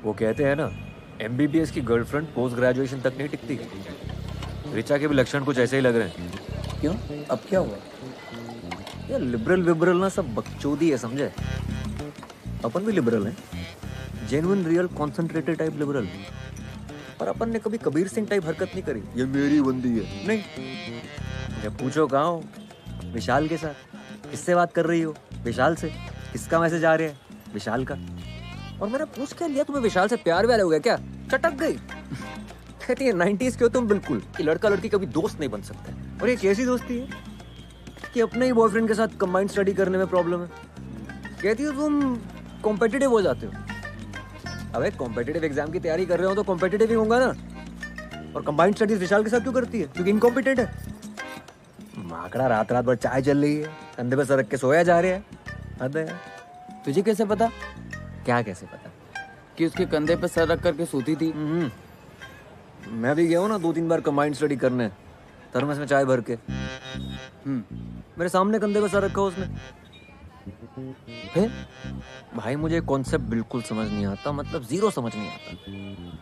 वो कहते हैं ना, एमबीबीएस की गर्लफ्रेंड पोस्ट ग्रेजुएशन तक नहीं टिकती। ऋचा के भी लक्षण कुछ ऐसे ही लग रहे हैं। क्यों? अब क्या हुआ? यार लिबरल विबरल ना सब बकचोदी है, समझे? अपन भी लिबरल हैं, genuine real concentrated type liberal. पर अपन ने कभी कबीर सिंह टाइप हरकत नहीं करी, ये मेरी बंदी है, नहीं। जब पूछो कहाँ हो, विशाल के साथ। किससे बात कर रही हो? विशाल से। किसका मैसेज आ रहा है? विशाल का। और मैंने पूछ क्या लिया, तुम्हें विशाल से प्यार व्यार हो गया क्या? चटक गई। कहती है 90s के हो तुम बिल्कुल, कि लड़का लड़की कभी दोस्त नहीं बन सकते। और ये कैसी दोस्ती है कि अपने ही बॉयफ्रेंड के साथ कंबाइंड स्टडी करने में प्रॉब्लम है। कहती हो तुम कॉम्पिटिटिव हो जाते हो। अबे कॉम्पिटिटिव एग्जाम की तैयारी कर रहे हो तो कॉम्पिटिटिव ही होगा ना। और कंबाइंड स्टडीज विशाल के साथ क्यों करती है? क्योंकि इनकॉम्पिटेंट है। माकड़ा रात रात भर चाय चल रही है, कंधे पे सर रख के सोया जा रहा है। हद है। तुझे कैसे पता क्या कैसे पता? कि उसके कंधे पे सर रख करके सोती थी? मैं भी गया हूँ ना 2-3 बार कंबाइंड स्टडी करने, थर्मस में चाय भर के। मेरे सामने कंधे पे सर रखा उसने। फिर भाई मुझे कॉन्सेप्ट बिल्कुल समझ नहीं आता, मतलब जीरो समझ नहीं आता।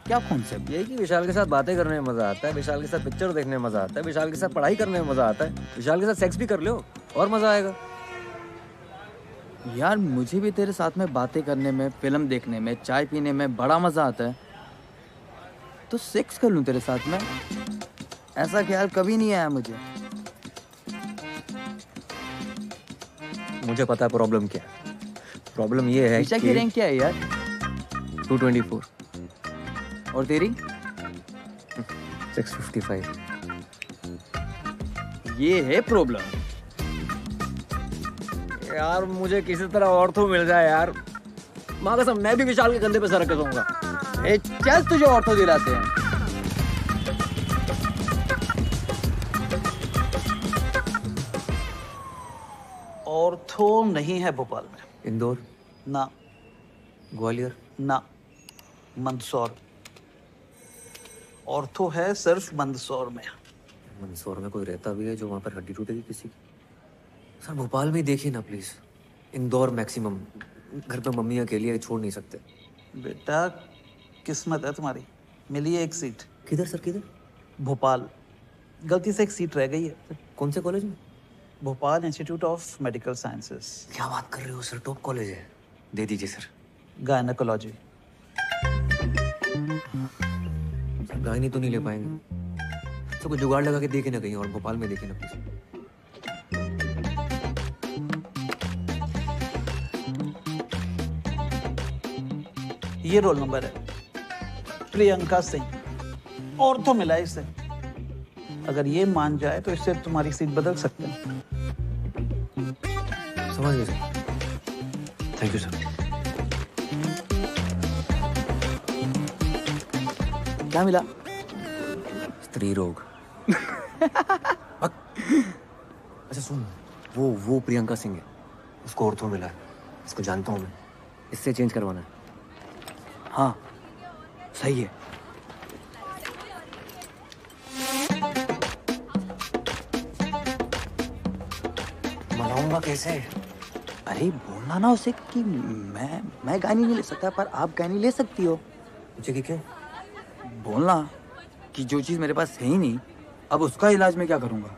क्या कॉन्सेप्ट? यही कि विशाल के साथ बातें करने में मजा आता है, विशाल के साथ पिक्चर देखने में मजा आता है, विशाल के साथ पढ़ाई करने में मजा आता है, विशाल के साथ सेक्स भी कर लो और मजा आएगा। यार मुझे भी तेरे साथ में बातें करने में, फिल्म देखने में, चाय पीने में बड़ा मजा आता है। तो सेक्स कर लूं तेरे साथ में? ऐसा ख्याल कभी नहीं आया मुझे। मुझे पता है प्रॉब्लम क्या है। प्रॉब्लम ये है ऋचा की रैंक क्या है यार? 224 और तेरी? 655। ये है प्रॉब्लम। यार मुझे किसी तरह और तो मिल जाए यार। माँ कसम मैं भी विशाल के कंधे पे सर रख के सोऊंगा। ए चल तुझे ऑर्थो दिलाते हैं। ऑर्थो नहीं है भोपाल में। इंदौर, ना ग्वालियर, ना, मंदसौर। ऑर्थो है सिर्फ मंदसौर में। मंदसौर में कोई रहता भी है जो वहाँ पर हड्डी टूटेगी किसी की? सर भोपाल में ही देखिए ना प्लीज। इंदौर मैक्सिमम। घर पे मम्मी अकेली है, छोड़ नहीं सकते। बेटा किस्मत है तुम्हारी, मिली है एक सीट। किधर सर, किधर? भोपाल। गलती से एक सीट रह गई है। कौन से कॉलेज में? Bhopal institute of medical sciences. क्या बात कर रहे हो सर, टॉप कॉलेज है। दे दीजिए सर। गायनेकोलॉजी। गायनी तो नहीं ले पाएंगे तो कोई जुगाड़ लगा के देखे ना कहीं और भोपाल में देखे ना प्लीज। ये रोल नंबर है, प्रियंका सिंह। ऑर्थो मिला है इसे। अगर ये मान जाए तो इससे तुम्हारी सीट बदल सकते हैं। समझ गए सर, थैंक यू सर। क्या मिला? स्त्री रोग। अच्छा सुन, वो प्रियंका सिंह है, उसको ऑर्थो मिला है। इसको जानता हूँ मैं, इससे चेंज करवाना है। हाँ सही है। मनाऊंगा कैसे? अरे बोलना ना उसे कि मैं गानी नहीं ले सकता पर आप गानी ले सकती हो। मुझे कि क्या? बोलना कि जो चीज मेरे पास है ही नहीं, अब उसका इलाज मैं क्या करूंगा।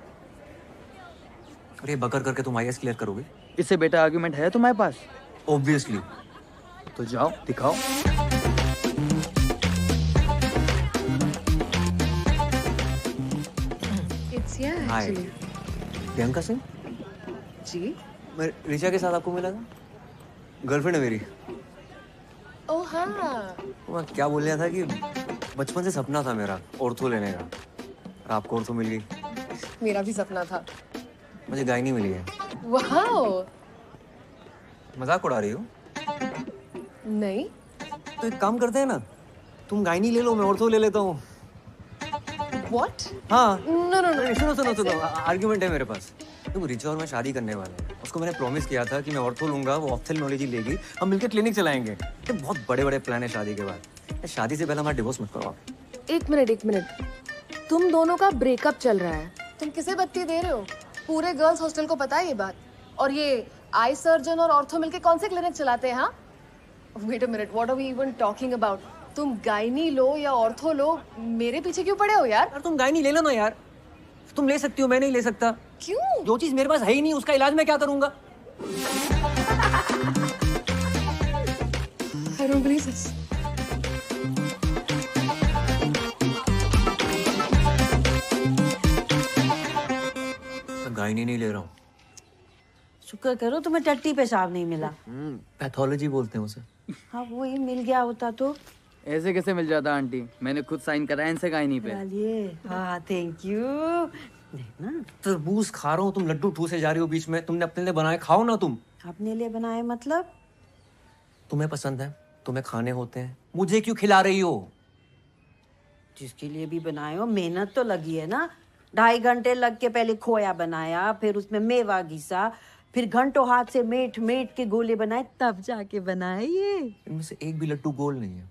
अरे बकर करके तुम आईएएस क्लियर करोगे? इससे बेटा आर्ग्यूमेंट है तुम्हारे पास? ऑब्वियसली। तो जाओ दिखाओ। It's here hi, actually. Priyanka Singh. जी? मैं ऋचा के साथ आपको मिला था। गर्लफ्रेंड है मेरी। ओह हाँ। मैं क्या बोल रहा था कि बचपन से सपना था मेरा ऑर्थो लेने का, और आपको ऑर्थो मिल गई। मेरा भी सपना था। मुझे गायनी मिली है। वाओ। मजाक उड़ा रही हो? नहीं। तो एक काम करते हैं ना, तुम गायनी ले लो, मैं ऑर्थो ले लेता हूँ। What? हाँ। No no no. सुनो, आर्ग्यूमेंट है मेरे पास। देखो रिचा और मैं शादी करने वाले हैं। उसको मैंने प्रॉमिस किया था कि मैं ऑर्थो लूंगा, वो ऑप्थेल्मोलॉजी लेगी, हम मिलकर क्लिनिक चलाएंगे। ये बहुत बड़े बड़े प्लान है शादी के बाद। शादी से पहले हमारा डिवोर्स मत करो आप। एक मिनट। तुम दोनों का ब्रेकअप चल रहा है। तुम किसे बत्ती दे रहे हो? पूरे गर्ल्स हॉस्टल को पता है ये बात। और ये आई सर्जन और ऑर्थो मिलके कौन से क्लिनिक चलाते हैं? हाँ, wait a minute, what are we even talking about? तुम गायनी लो या ऑर्थो लो, मेरे पीछे क्यों पड़े हो यार? यार तुम गायनी ले लो ना यार, तुम ले सकती हो, मैं नहीं ले सकता। क्यों? जो चीज मेरे पास है ही नहीं उसका इलाज मैं क्या करूंगा? I don't believe this. मैं गायनी नहीं ले रहा हूँ। शुक्र करो तुम्हें टट्टी पेशाब नहीं मिला। पैथोलॉजी बोलते हैं उसे। हाँ वो ही मिल गया होता तो। ऐसे कैसे मिल जाता आंटी? मैंने खुद साइन कराया इनसे गायनी पे। चलिए, हाँ थैंक यू। नहीं ना, तरबूज खा रहा हूँ, तुम लड्डू ठूसे जा रही हो बीच में। तुमने अपने लिए बनाए, खाओ ना तुम। अपने लिए बनाए मतलब? तुम्हें पसंद है, तुम्हें खाने होते हैं, मुझे क्यों खिला रही हो? जिसके लिए भी बनाए हो, मेहनत तो लगी है ना। 2.5 घंटे लग के पहले खोया बनाया, फिर उसमें मेवा घिसा, फिर घंटों हाथ से मेट मेट के गोले बनाए, तब जाके बनाए ये। इनमें से एक भी लड्डू गोल नहीं है।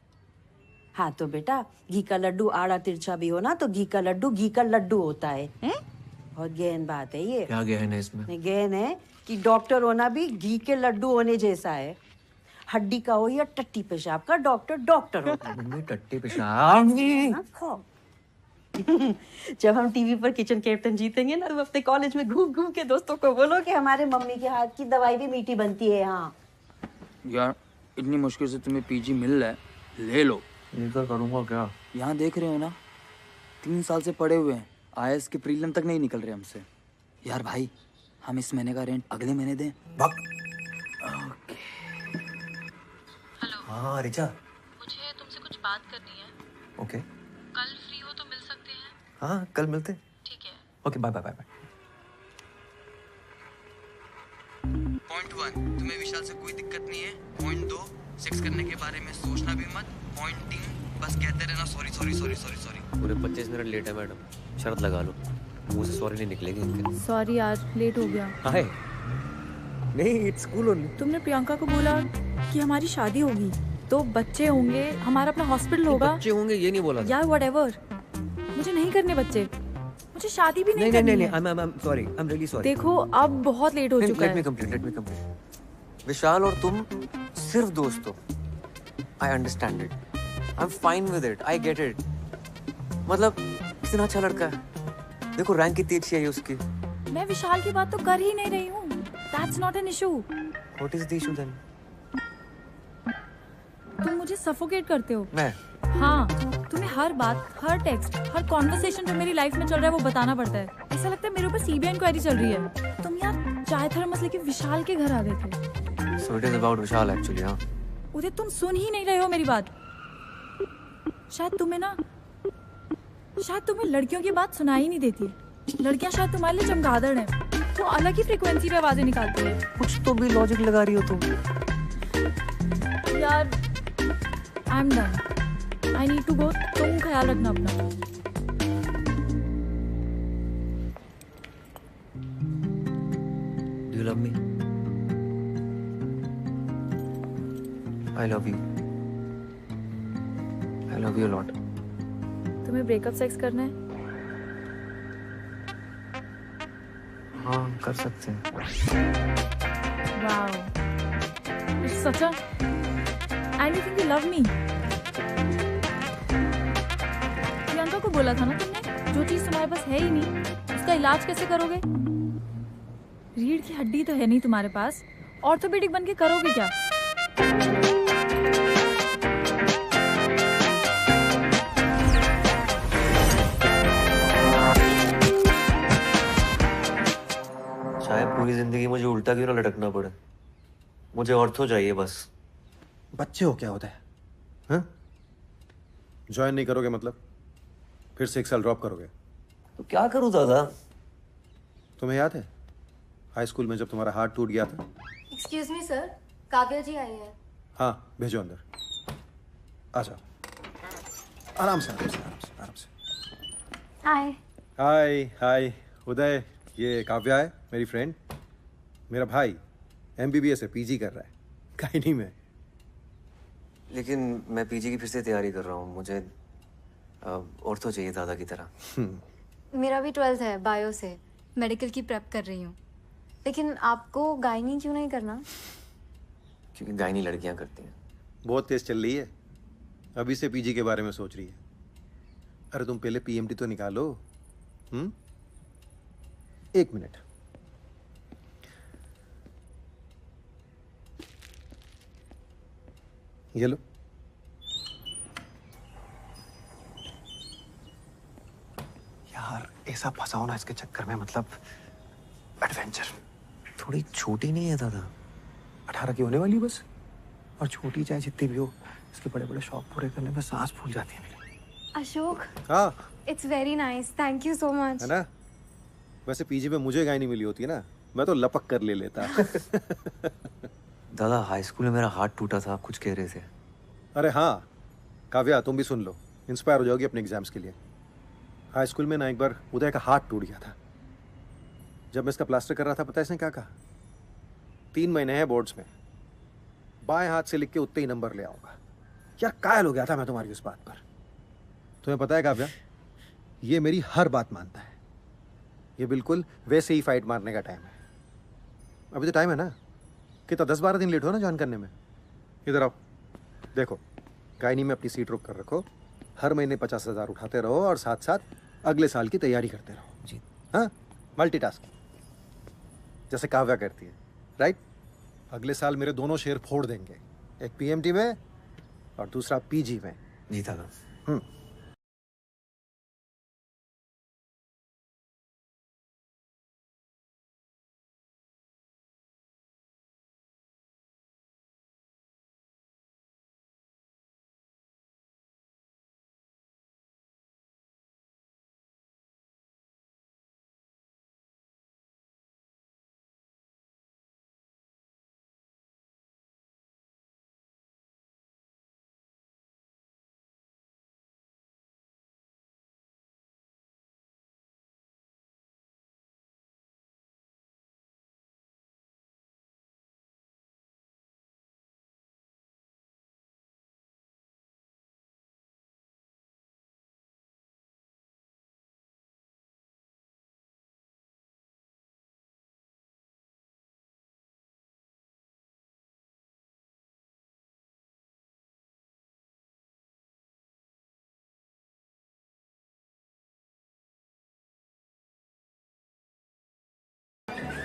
हाँ तो बेटा, घी का लड्डू आड़ा तिरछा भी हो ना तो घी का लड्डू घी का लड्डू होता है, हैं? बहुत गहन बात है ये। क्या गहन है इसमें? नहीं, गहन है कि डॉक्टर होना भी घी के लड्डू होने जैसा है। हड्डी का हो या टट्टी पेशाब का, डॉक्टर डॉक्टर होता है। मम्मी टट्टी पेशाब। हाँ, खाओ। जब हम टीवी पर किचन कैप्टन जीतेंगे ना, तो अपने कॉलेज में घूम घूम के दोस्तों को बोलो कि हमारे मम्मी के हाथ की दवाई भी मीठी बनती है। हाँ यार इतनी मुश्किल से तुम्हें पीजी मिल रहा है, ले लो। लेकर करूंगा क्या? यहाँ देख रहे हो ना, 3 साल से पड़े हुए हैं, आईएएस के प्रीलिम तक नहीं निकल रहे हमसे। यार भाई, हम इस महीने का रेंट अगले महीने दें। भग। हाँ रिचा, मुझे तुमसे कुछ बात करनी है। ओके। कल फ्री हो तो मिल सकते हैं? हाँ कल मिलते हैं। ठीक है। Okay bye bye bye bye. Point 1, तुम्हें विशाल से कोई दिक्कत नहीं है। पॉइंट 2, सेक्स करने के बारे में सोचना भी मत। पॉइंट 3, बस कहते रहना sorry sorry sorry sorry sorry. पूरे 25 मिनट लेट है मैडम, शर्त लगा लो, मुंह से सॉरी नहीं निकलेगी इनके। सॉरी यार, लेट हो गया। हाय। नहीं, इट्स कूल ओनली। तुमने प्रियंका को बोला कि हमारी शादी होगी तो बच्चे होंगे, हमारा अपना हॉस्पिटल होगा। बच्चे होंगे ये नहीं बोला था। यार व्हाटएवर, मुझे नहीं करने बच्चे, मुझे शादी भी नहीं करनी है। I am sorry, I am really sorry. देखो अब बहुत लेट हो चुका लेट है। मी कंप्लीट। विशाल और तुम सिर्फ दोस्त हो। I understand it, I am fine with it, I get it. मतलब कितना अच्छा लड़का है, देखो रैंक कितनी अच्छी है उसकी। मैं विशाल की बात तो कर ही नहीं रही हूँ। That's not an issue. What is the issue then? तुम मुझे सफोकेट करते हो। मैं? हाँ, तुम्हें हर बात, हर टेक्स्ट, हर कॉन्वर्सेशन जो मेरी लाइफ में चल रहा है वो बताना पड़ता है। ऐसा लगता है मेरे ऊपर सीबीआई इंक्वायरी चल रही है। तुम यार चाय थर्मस लेके विशाल के घर आ गए थे। So it is about Vishal actually. हाँ उदय, तुम सुन ही नहीं रहे हो मेरी बात। शायद तुम्हें लड़कियों की बात सुनाई नहीं देती है। लड़कियां शायद तुम्हारे लिए चमगादड़ हैं, तो अलग ही फ्रीक्वेंसी पे आवाजें निकालती है। कुछ तो भी लॉजिक लगा रही हो तुम। यार I am done, I need to go. तुम ख्याल रखना अपना। Do you love me? I love you. I love you a lot. तुम्हें ब्रेकअप सेक्स करना है? हाँ कर सकते हैं। Wow, it's such a, and you think you love me? Priyanka को बोला था ना तुमने, जो चीज तुम्हारे पास है ही नहीं उसका इलाज कैसे करोगे? रीढ़ की हड्डी तो है नहीं तुम्हारे पास, ऑर्थोपेडिक बन के करोगे क्या? शायद पूरी जिंदगी मुझे उल्टा क्यों ना लटकना पड़े, मुझे ऑर्थो चाहिए बस। बच्चे हो क्या होता है? हाँ? ज्वाइन नहीं करोगे मतलब? फिर से 1 साल ड्रॉप करोगे? तो क्या करूं दादा? तुम्हें याद है हाई स्कूल में जब तुम्हारा हाथ टूट गया था? एक्सक्यूज मी सर, काव्या जी आई है। हाँ भेजो अंदर। आ जाओ, आराम से आराम से आराम से आराम से। हाय। हाय हाय उदय, ये काव्या है मेरी फ्रेंड। मेरा भाई MBBS है, PG कर रहा है गायनी में। लेकिन मैं पीजी की फिर से तैयारी कर रहा हूँ, मुझे ऑर्थो चाहिए दादा की तरह। मेरा भी 12th है, बायो से। मेडिकल की प्रेप कर रही हूँ। लेकिन आपको गायनी क्यों नहीं करना? क्योंकि गायनी लड़कियां करती हैं। बहुत तेज चल रही है, अभी से पीजी के बारे में सोच रही है। अरे तुम पहले पीएमटी तो निकालो। 1 मिनट। ये लो। यार ऐसा फंसाओ ना इसके चक्कर में, मतलब एडवेंचर। थोड़ी छोटी नहीं है दादा, 18 की होने वाली बस। और छोटी चाहे जितनी भी हो, इसके बड़े बड़े शौक पूरे करने में सांस फूल जाती है मेरी। अशोक, हाँ it's very nice, thank you so much. है ना। वैसे पीजी में मुझे गायनी मिली होती है ना, मैं तो लपक कर ले लेता। दादा हाई स्कूल में मेरा हाथ टूटा था, आप कुछ कह रहे थे। अरे हाँ काव्या, तुम भी सुन लो, इंस्पायर हो जाओगी अपने एग्जाम्स के लिए। हाई स्कूल में ना एक बार उदय का हाथ टूट गया था। जब मैं इसका प्लास्टर कर रहा था, पता है इसने क्या कहा? 3 महीने हैं बोर्ड्स में, बाएं हाथ से लिख के उतने ही नंबर ले आऊंगा। क्या कायल हो गया था मैं तुम्हारी उस बात पर। तुम्हें पता है काव्या, ये मेरी हर बात मानता है। ये बिल्कुल वैसे ही फाइट मारने का टाइम है। अभी तो टाइम है ना, कितना 10-12 दिन लेट हो ना ज्वाइन करने में। इधर आओ, देखो गायनी में अपनी सीट रोक कर रखो, हर महीने 50,000 उठाते रहो और साथ साथ अगले साल की तैयारी करते रहो जी। हाँ, मल्टीटास्किंग जैसे काव्या करती है, राइट। अगले साल मेरे दोनों शेयर फोड़ देंगे, एक पीएमटी में और दूसरा पीजी में। जी दादा।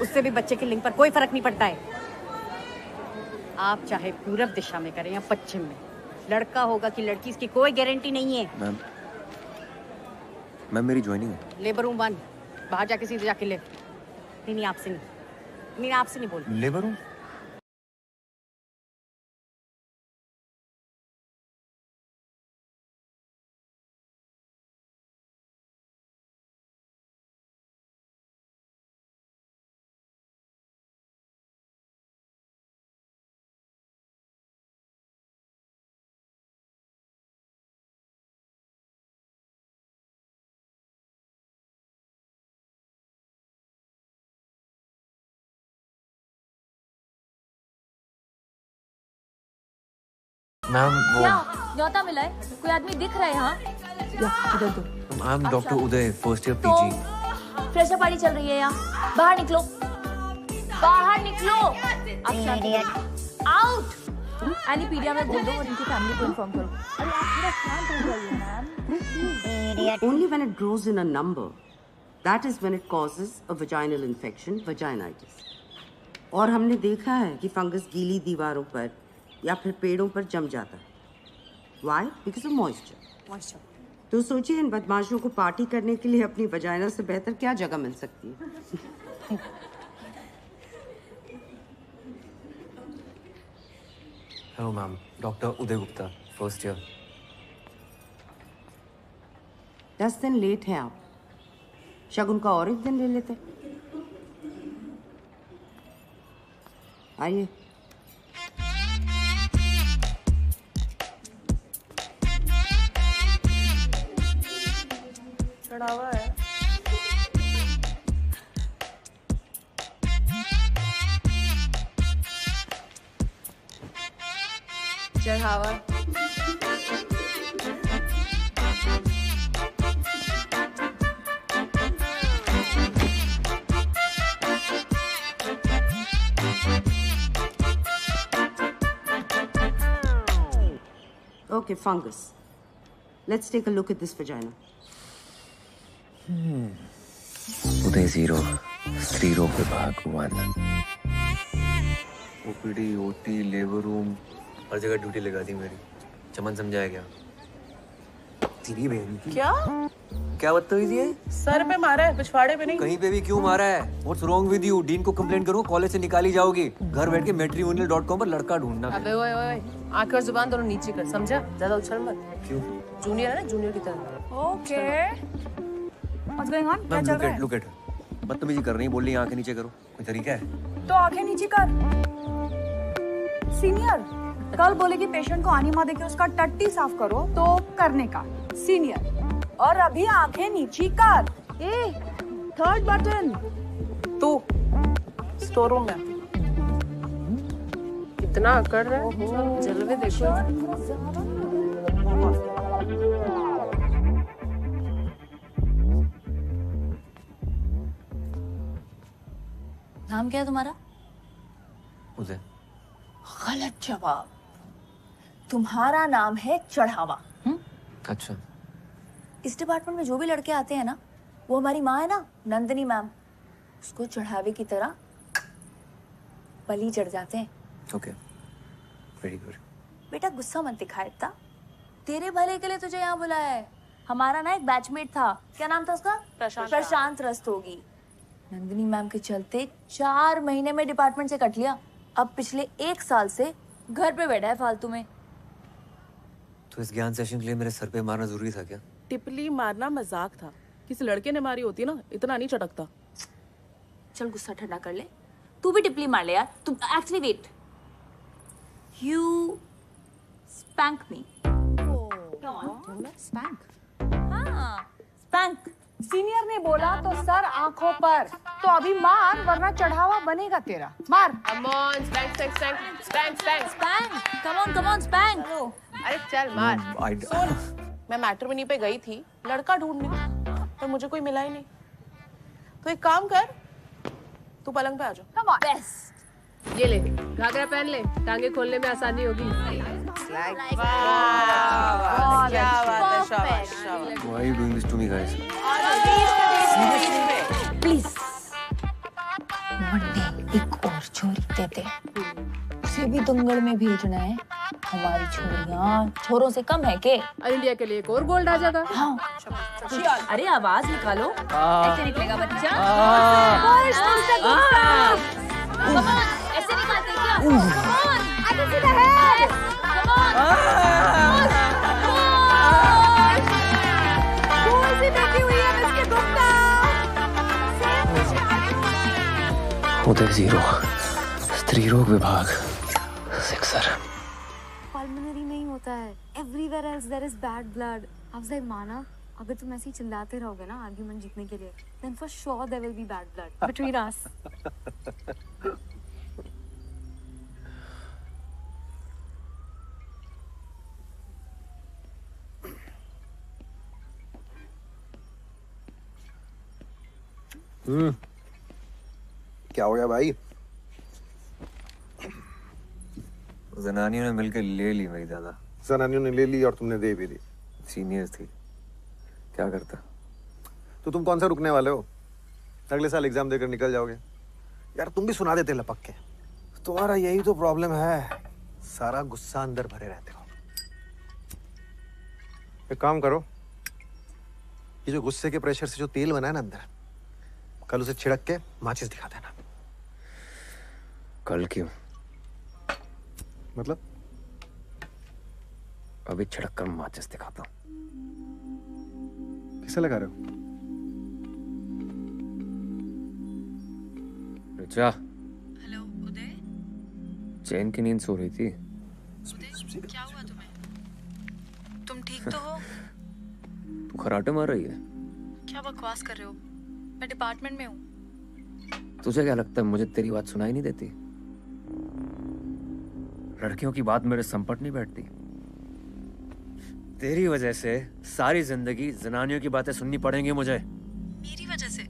उससे भी बच्चे की लिंग पर कोई फर्क नहीं पड़ता है। आप चाहे पूरब दिशा में करें या पश्चिम में, लड़का होगा कि लड़की, इसकी कोई गारंटी नहीं है। मैम मेरी ज्वाइनिंग है। लेबर रूम 1, बाहर जाके सीधे जाके ले। नहीं आपसे नहीं, आपसे नहीं बोल। Labour room? मैम वो क्या न्योता मिला है? कोई आदमी दिख रहा है यहाँ? मैम डॉक्टर उदय, फर्स्ट ईयर तो पीजी। फ्रेशर पार्टी चल रही है यहाँ, बाहर निकलो, बाहर निकलो। आउट। एनीपीडिया में बोल दो और इनकी फैमिली को इन्फॉर्म करो। अरे आप थोड़ा शांत हो जाइए ma'am. Only when it grows in a number, that is when it causes a vaginal infection, vaginitis. और हमने देखा है कि फंगस गीली दीवारों पर या फिर पेड़ों पर जम जाता है। Why? Because of moisture. तो सोचिए, इन बदमाशों को पार्टी करने के लिए अपनी वजाइना से बेहतर क्या जगह मिल सकती है। हेलो मैम, डॉक्टर उदय गुप्ता, फर्स्ट ईयर। 10 दिन लेट हैं आप, शगुन का और एक दिन ले लेते। आइए। चढ़ावा है। चढ़ावा। Okay, fungus. Let's take a look at this vagina. उदय 0 स्त्री रोग विभाग 1 ओपीडी ओटी लेबर रूम हर जगह ड्यूटी लगा दी मेरी। चमन समझाया क्या? तेरी बहन की क्या बदतमीजी है? सर पे मारा है, पिछवाड़े पे नहीं। कहीं पे भी क्यों मारा है? What's wrong with you? Dean को कंप्लेंट करो, कॉलेज से निकाली जाओगी। घर बैठ के matrimonial.com पर लड़का ढूंढना। अबे ओए ओए, आंखें और जुबान दोनों नीचे कर, समझा? ज्यादा उछल मत। क्यों? जूनियर है ना, जूनियर की तरह। Okay what's going on? क्या चल रहा है? लुक एट बदतमीजी कर रही है, बोल रही है आंखें नीचे करो। कोई तरीका है? तो आंखें नीचे कर। सीनियर कल बोले कि पेशेंट को आनी माँ देके उसका टट्टी साफ करो, तो करने का सीनियर। और अभी आंखें नीची कर। ए थर्ड बटन। तू स्टोर रूम में इतना अकड़ रहा है, जलवे देखो। नाम क्या है तुम्हारा? उदय। गलत जवाब। तुम्हारा नाम है चढ़ावा। अच्छा। इस डिपार्टमेंट में जो भी लड़के आते हैं ना, वो हमारी माँ है ना, नंदिनी मैम, उसको चढ़ावे की तरह बलि चढ़ जाते हैं। Okay very good. बेटा गुस्सा मत दिखा इतना, तेरे भले के लिए तुझे यहाँ बुलाया है। हमारा ना एक बैचमेट था, क्या नाम था उसका? प्रशांत रस्तोगी। नंदिनी मैम के चलते 4 महीने में डिपार्टमेंट से कट लिया। अब पिछले 1 साल से घर पे बैठा है फालतू में। तो इस ज्ञान सेशन के लिए मेरे सर पे मारना जरूरी था क्या? टिपली मारना मजाक था, किसी लड़के ने मारी होती ना, इतना नहीं चटकता। चल गुस्सा ठंडा कर ले, तू भी टिपली मार ले यार। तू actually wait, you spank me. Spank? हाँ स्पैंक। सीनियर ने बोला तो सर आंखों पर, तो अभी मार वरना चढ़ावा बनेगा तेरा। मार। Come on, spank, spank, spank, spank, spank. Spank, come on, spank. अरे चल मार। सुन, मैं मैट्रिमोनी पे गई थी लड़का ढूंढने, पर मुझे कोई मिला ही नहीं। तो एक काम कर, तू पलंग पे आ जा। Come on. बेस्ट। ये ले, घाघरा पहन ले, टांगे खोलने में आसानी होगी। Why are you doing this to me, guys? Please Monday एक और छोरी देते, उसे भी दंगल में भेजना है। हमारी छोरियां छोरों से कम है के? इंडिया के लिए एक और गोल्ड आ जाएगा। हाँ। अरे आवाज निकालो, ऐसे निकलेगा बच्चा। ऐसे निकालते क्या? आगे सीधा है। उदय 0 स्त्री रोग विभाग 6 पल्मोनरी में ही होता है, everywhere else there is bad blood. Afzal माना, अगर तुम ऐसे ही चिल्लाते रहोगे ना आर्गुमेंट जीतने के लिए, then for sure there will be bad blood between us. क्या हो गया भाई? जनानियों ने मिलकर ले ली मेरी दादा। जनानियों ने ले ली और तुमने दे भी दी। सीनियर थी, क्या करता। तो तुम कौन सा रुकने वाले हो? अगले साल एग्जाम देकर निकल जाओगे। यार तुम भी सुना देते लपक के। तुम्हारा यही तो प्रॉब्लम है, सारा गुस्सा अंदर भरे रहते हो। एक काम करो, ये जो गुस्से के प्रेशर से जो तेल बना है ना अंदर, कल उसे छिड़क के माचिस दिखा देना। कल क्यों? मतलब? अभी छिड़क कर माचिस दिखाता हूँ। किसे लगा रहे हो? रिचा। हेलो उदय। चैन की नींद सो रही थी। उदय क्या हुआ तुम्हें? तुम ठीक तो हो? तू खराटे मार रही है? क्या बकवास कर रहे हो? मैं डिपार्टमेंट में हूँ। तुझे क्या लगता है मुझे तेरी बात सुनाई नहीं देती? लड़कियों की बात मेरे संपट नहीं बैठती। तेरी वजह से सारी जिंदगी जनानियों की बातें सुननी पड़ेंगी मुझे। मेरी वजह से?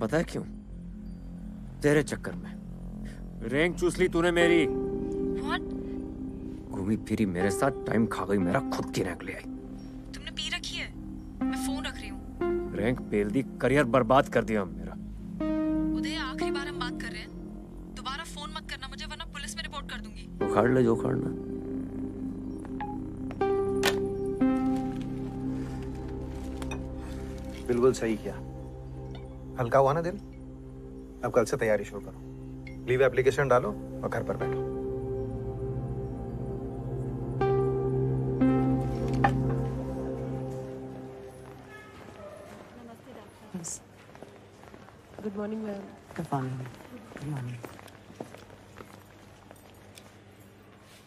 पता है क्यों? तेरे चक्कर में रैंक चूस ली तूने मेरी। What? घूमी फिरी मेरे साथ, टाइम खा गई मेरा, खुद की रैंक ले आई। तुमने पी रखी है? मैं फोन रख रही हूँ। रैंक पेल दी, करियर बर्बाद कर दिया मेरा। उदय, आखिरी बार हम बात कर रहे हैं, दोबारा फोन मत करना मुझे, वरना पुलिस में रिपोर्ट कर दूंगी। उखाड़ ले जो उखाड़ना। बिल्कुल सही किया। हल्का हुआ ना दिल? अब कल से तैयारी शुरू करो। लीव एप्लीकेशन डालो और घर पर बैठो। Good morning ma'am. Good morning. Good morning.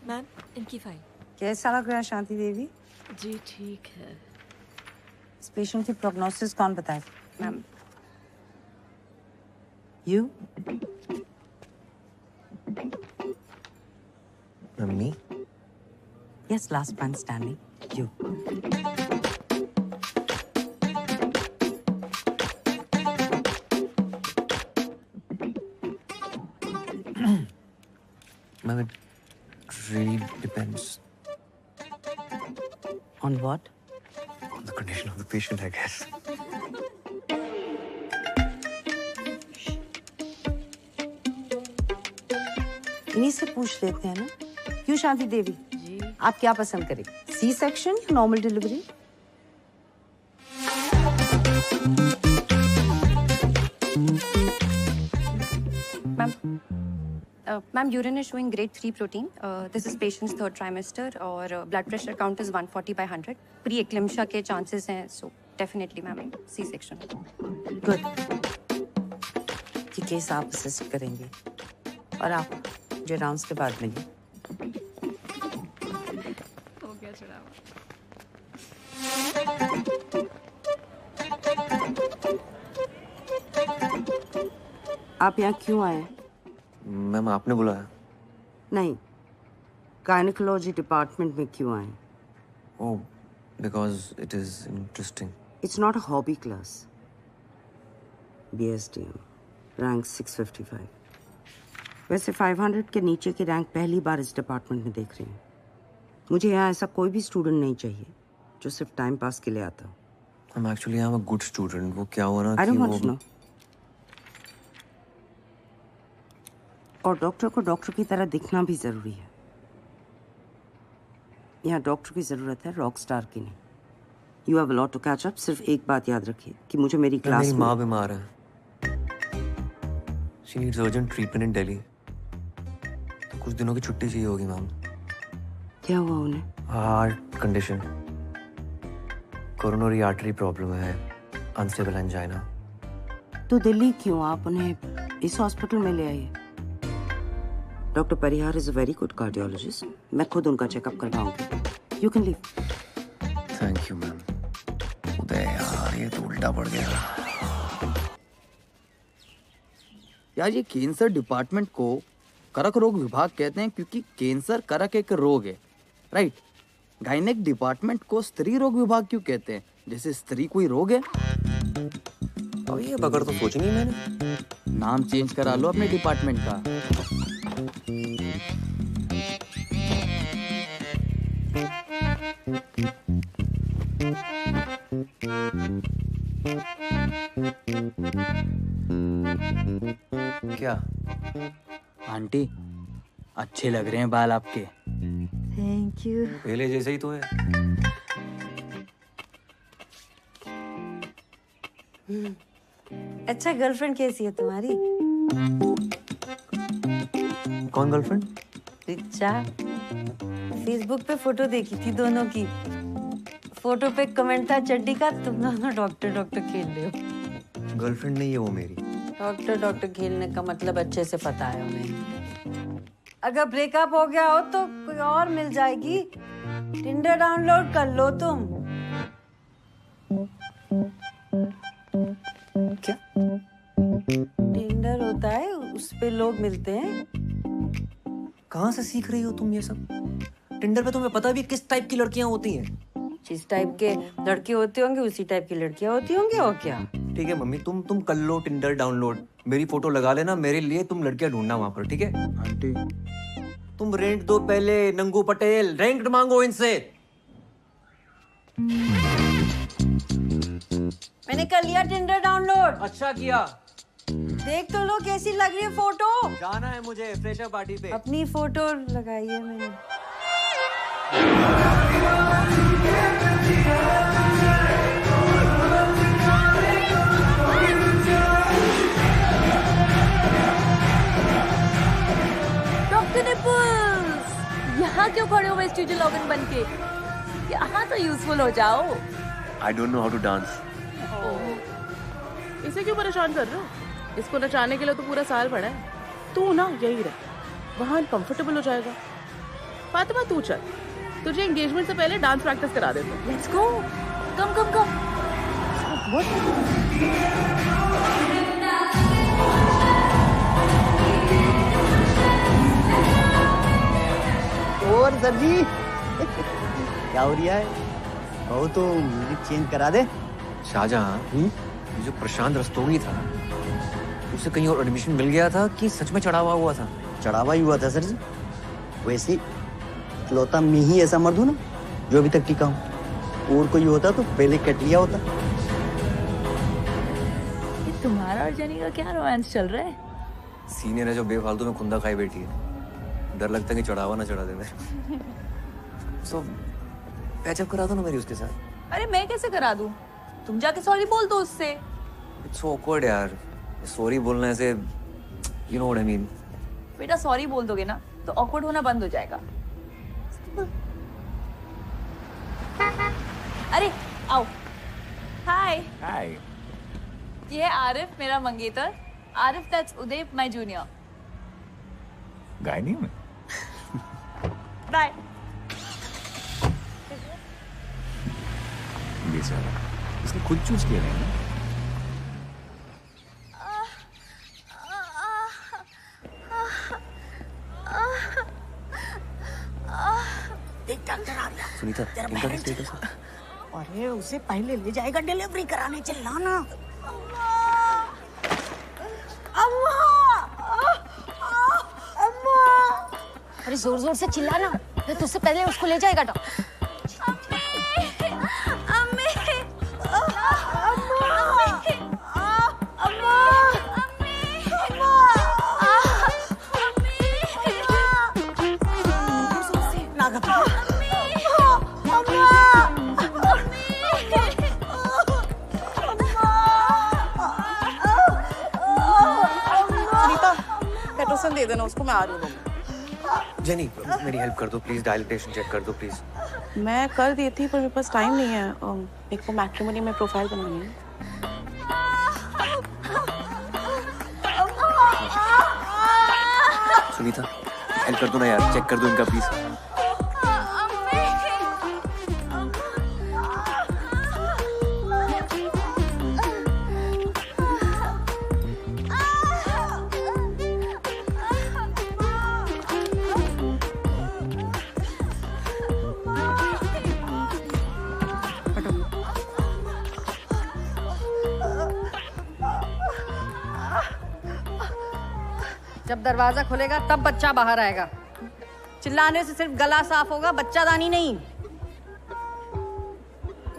Ma'am, इनकी फाइल। कैसा लग रहा है शांति देवी? जी ठीक है। इस पेशेंट की प्रोग्नोसिस कौन बताए? Ma'am. You? Mummy? Yes, last man standing. You. Ma'am, it really depends. On what? On the condition of the patient, I guess. इन्हीं से पूछ लेते हैं ना। क्यों शांति देवी? जी। आप क्या पसंद करें? सी सेक्शन या normal delivery? Ma'am urine is showing grade 3 protein. This is patient's third trimester और blood pressure count is 140/100। Pre eclampsia के चांसेस हैं, so definitely ma'am C section. Good. ये केस आप असिस्ट करेंगे और आप जो राउंड्स के बाद मिलिए। हो गया चढ़ावा। आप यहाँ क्यों आए? मैम, आपने बुलाया? नहीं, गायनेकोलॉजी डिपार्टमेंट में क्यों आए? Oh, because it is interesting. It's not a hobby class. BSDM, rank 655. वैसे 500 के नीचे की रैंक पहली बार इस डिपार्टमेंट में देख रही हूँ। मुझे यहाँ ऐसा कोई भी स्टूडेंट नहीं चाहिए जो सिर्फ टाइम पास के लिए आता हो। I'm actually I'm a good student. वो क्या हुआ ना I कि don't want वो to know. और डॉक्टर को डॉक्टर की तरह दिखना भी जरूरी है। यहाँ डॉक्टर की जरूरत है, रॉक स्टार की नहीं। You have a lot to catch up. सिर्फ एक बात याद रखिए कि मुझे मेरी क्लास मेरी में माँ बीमार है। She needs urgent treatment in Delhi. तो कुछ दिनों की छुट्टी चाहिए होगी मैम। क्या हुआ उन्हें? Heart condition, coronary artery problem है, अनस्टेबल एंजाइना। तो दिल्ली क्यों? आप उन्हें इस हॉस्पिटल में ले आइए। Doctor Parihar is a very good cardiologist. मैं खुद उनका चेकअप करवाऊंगी। You can leave. Thank you ma'am. Uday यार, ये तो उल्टा पड़ गया। यार ये कैंसर डिपार्टमेंट को करक रोग विभाग कहते हैं क्योंकि कैंसर करक एक रोग है, राइट? गायनेक डिपार्टमेंट को स्त्री रोग विभाग क्यों कहते हैं? जैसे स्त्री कोई रोग है। अब ये बगड़ तो सोची नहीं मैंने। नाम चेंज करा लो अपने डिपार्टमेंट का। क्या आंटी, अच्छे लग रहे हैं बाल आपके। Thank you. पहले जैसे ही तो है। अच्छा, गर्लफ्रेंड कैसी है तुम्हारी? कौन गर्लफ्रेंड? रिचा। फेसबुक पे फोटो देखी थी दोनों की। फोटो पे कमेंट था चड्डी का, तुम दोनों डॉक्टर डॉक्टर खेल रहे हो। गर्लफ्रेंड नहीं है वो मेरी। डॉक्टर डॉक्टर खेलने का मतलब अच्छे से पता है उन्हें। अगर ब्रेकअप हो गया हो तो कोई और मिल जाएगी। टिंडर डाउनलोड कर लो तुम। क्या? टिंडर होता है, उस पे लोग मिलते हैं। कहाँ से सीख रही हो तुम ये सब? टिंडर पे तुम्हें पता भी किस टाइप की लड़कियां होती हैं? जिस टाइप के लड़के होते होंगे उसी टाइप की लड़कियां होती होंगी, और क्या। ठीक है मम्मी, तुम कर लो टिंडर डाउनलोड, मेरी फोटो लगा लेना, मेरे लिए तुम लड़कियां ढूंढना वहां पर, ठीक है? आंटी, तुम रेंट दो पहले, नंगू पटेल, रेंट मांगो इनसे। मैंने कर लिया टिंडर डाउनलोड। अच्छा किया। देख तो लो कैसी लग रही है फोटो। जाना है मुझे फ्रेशर पार्टी पे। अपनी फोटो लगाई है मैंने। डॉक्टर निपुल्स, यहाँ क्यों खड़े हो गए स्टूडियो लॉगिन बन के? यहाँ तो यूजफुल हो जाओ। I don't know how to dance. इसे क्यों परेशान कर रहे हो? इसको नचाने के लिए तो पूरा साल पड़ा है। तू ना यही रह, वहाँ कंफर्टेबल हो जाएगा। फातिमा तू चल, तुझे एंगेजमेंट से पहले डांस प्रैक्टिस करा देते हैं। लेट्स गो, कम कम कम। और सर जी क्या हो रहा है? कहो तो म्यूजिक चेंज करा दे। शाहजहां, जो प्रशांत रस्तोगी था, उसे कहीं और एडमिशन मिल गया था कि सच में चढ़ावा हुआ था? चढ़ावा ही हुआ था सर जी। वैसे इकलौता मैं ही ऐसा मर्द हूं ना जो अभी तक टिका हूं। और कोई होता तो पहले कट लिया होता। तुम्हारा और जेनी का क्या रोमांस चल रहा है? सीनियर है जो बेफालतू में खुंदा खाई बैठी है। डर लगता है कि चढ़ावा ना चढ़ा दे मैं। सो पैचअप करा दो ना मेरी उसके साथ। अरे मैं कैसे करा दूं? तुम जाके सॉरी बोल दो उससे। इट्स सो ऑकवर्ड यार, सॉरी बोलना ऐसे, you know what I mean. बेटा सॉरी बोल दोगे ना तो ऑकवर्ड होना बंद हो जाएगा। अरे आओ। हाय। हाय। ये है आरिफ, मेरा मंगेतर। Arif that's Uday, my junior. Gynae में। बाय। ये सारा इसने खुद चूज किया है ना? देख डॉक्टर आ गया। सुनीता, इनका क्या स्टेटस है? अरे उसे पहले ले जाएगा डिलीवरी कराने, चिल्लाना। अम्मा! अम्मा! अरे जोर जोर से चिल्लाना, मैं तुझसे पहले उसको ले जाएगा डॉक्टर। पेट्रोसन दे देना उसको, मैं आ रही हूँ। जेनी मेरी हेल्प कर दो प्लीज, डायलिटेशन चेक कर दो प्लीज। मैं कर दी थी पर मेरे पास टाइम नहीं है। मेरे को मैट्रिमोनी में प्रोफाइल बनानी है। सुनीता हेल्प कर दो ना यार, चेक कर दो इनका प्लीज। जब दरवाजा खुलेगा तब बच्चा बाहर आएगा। चिल्लाने से सिर्फ गला साफ होगा, बच्चादानी नहीं।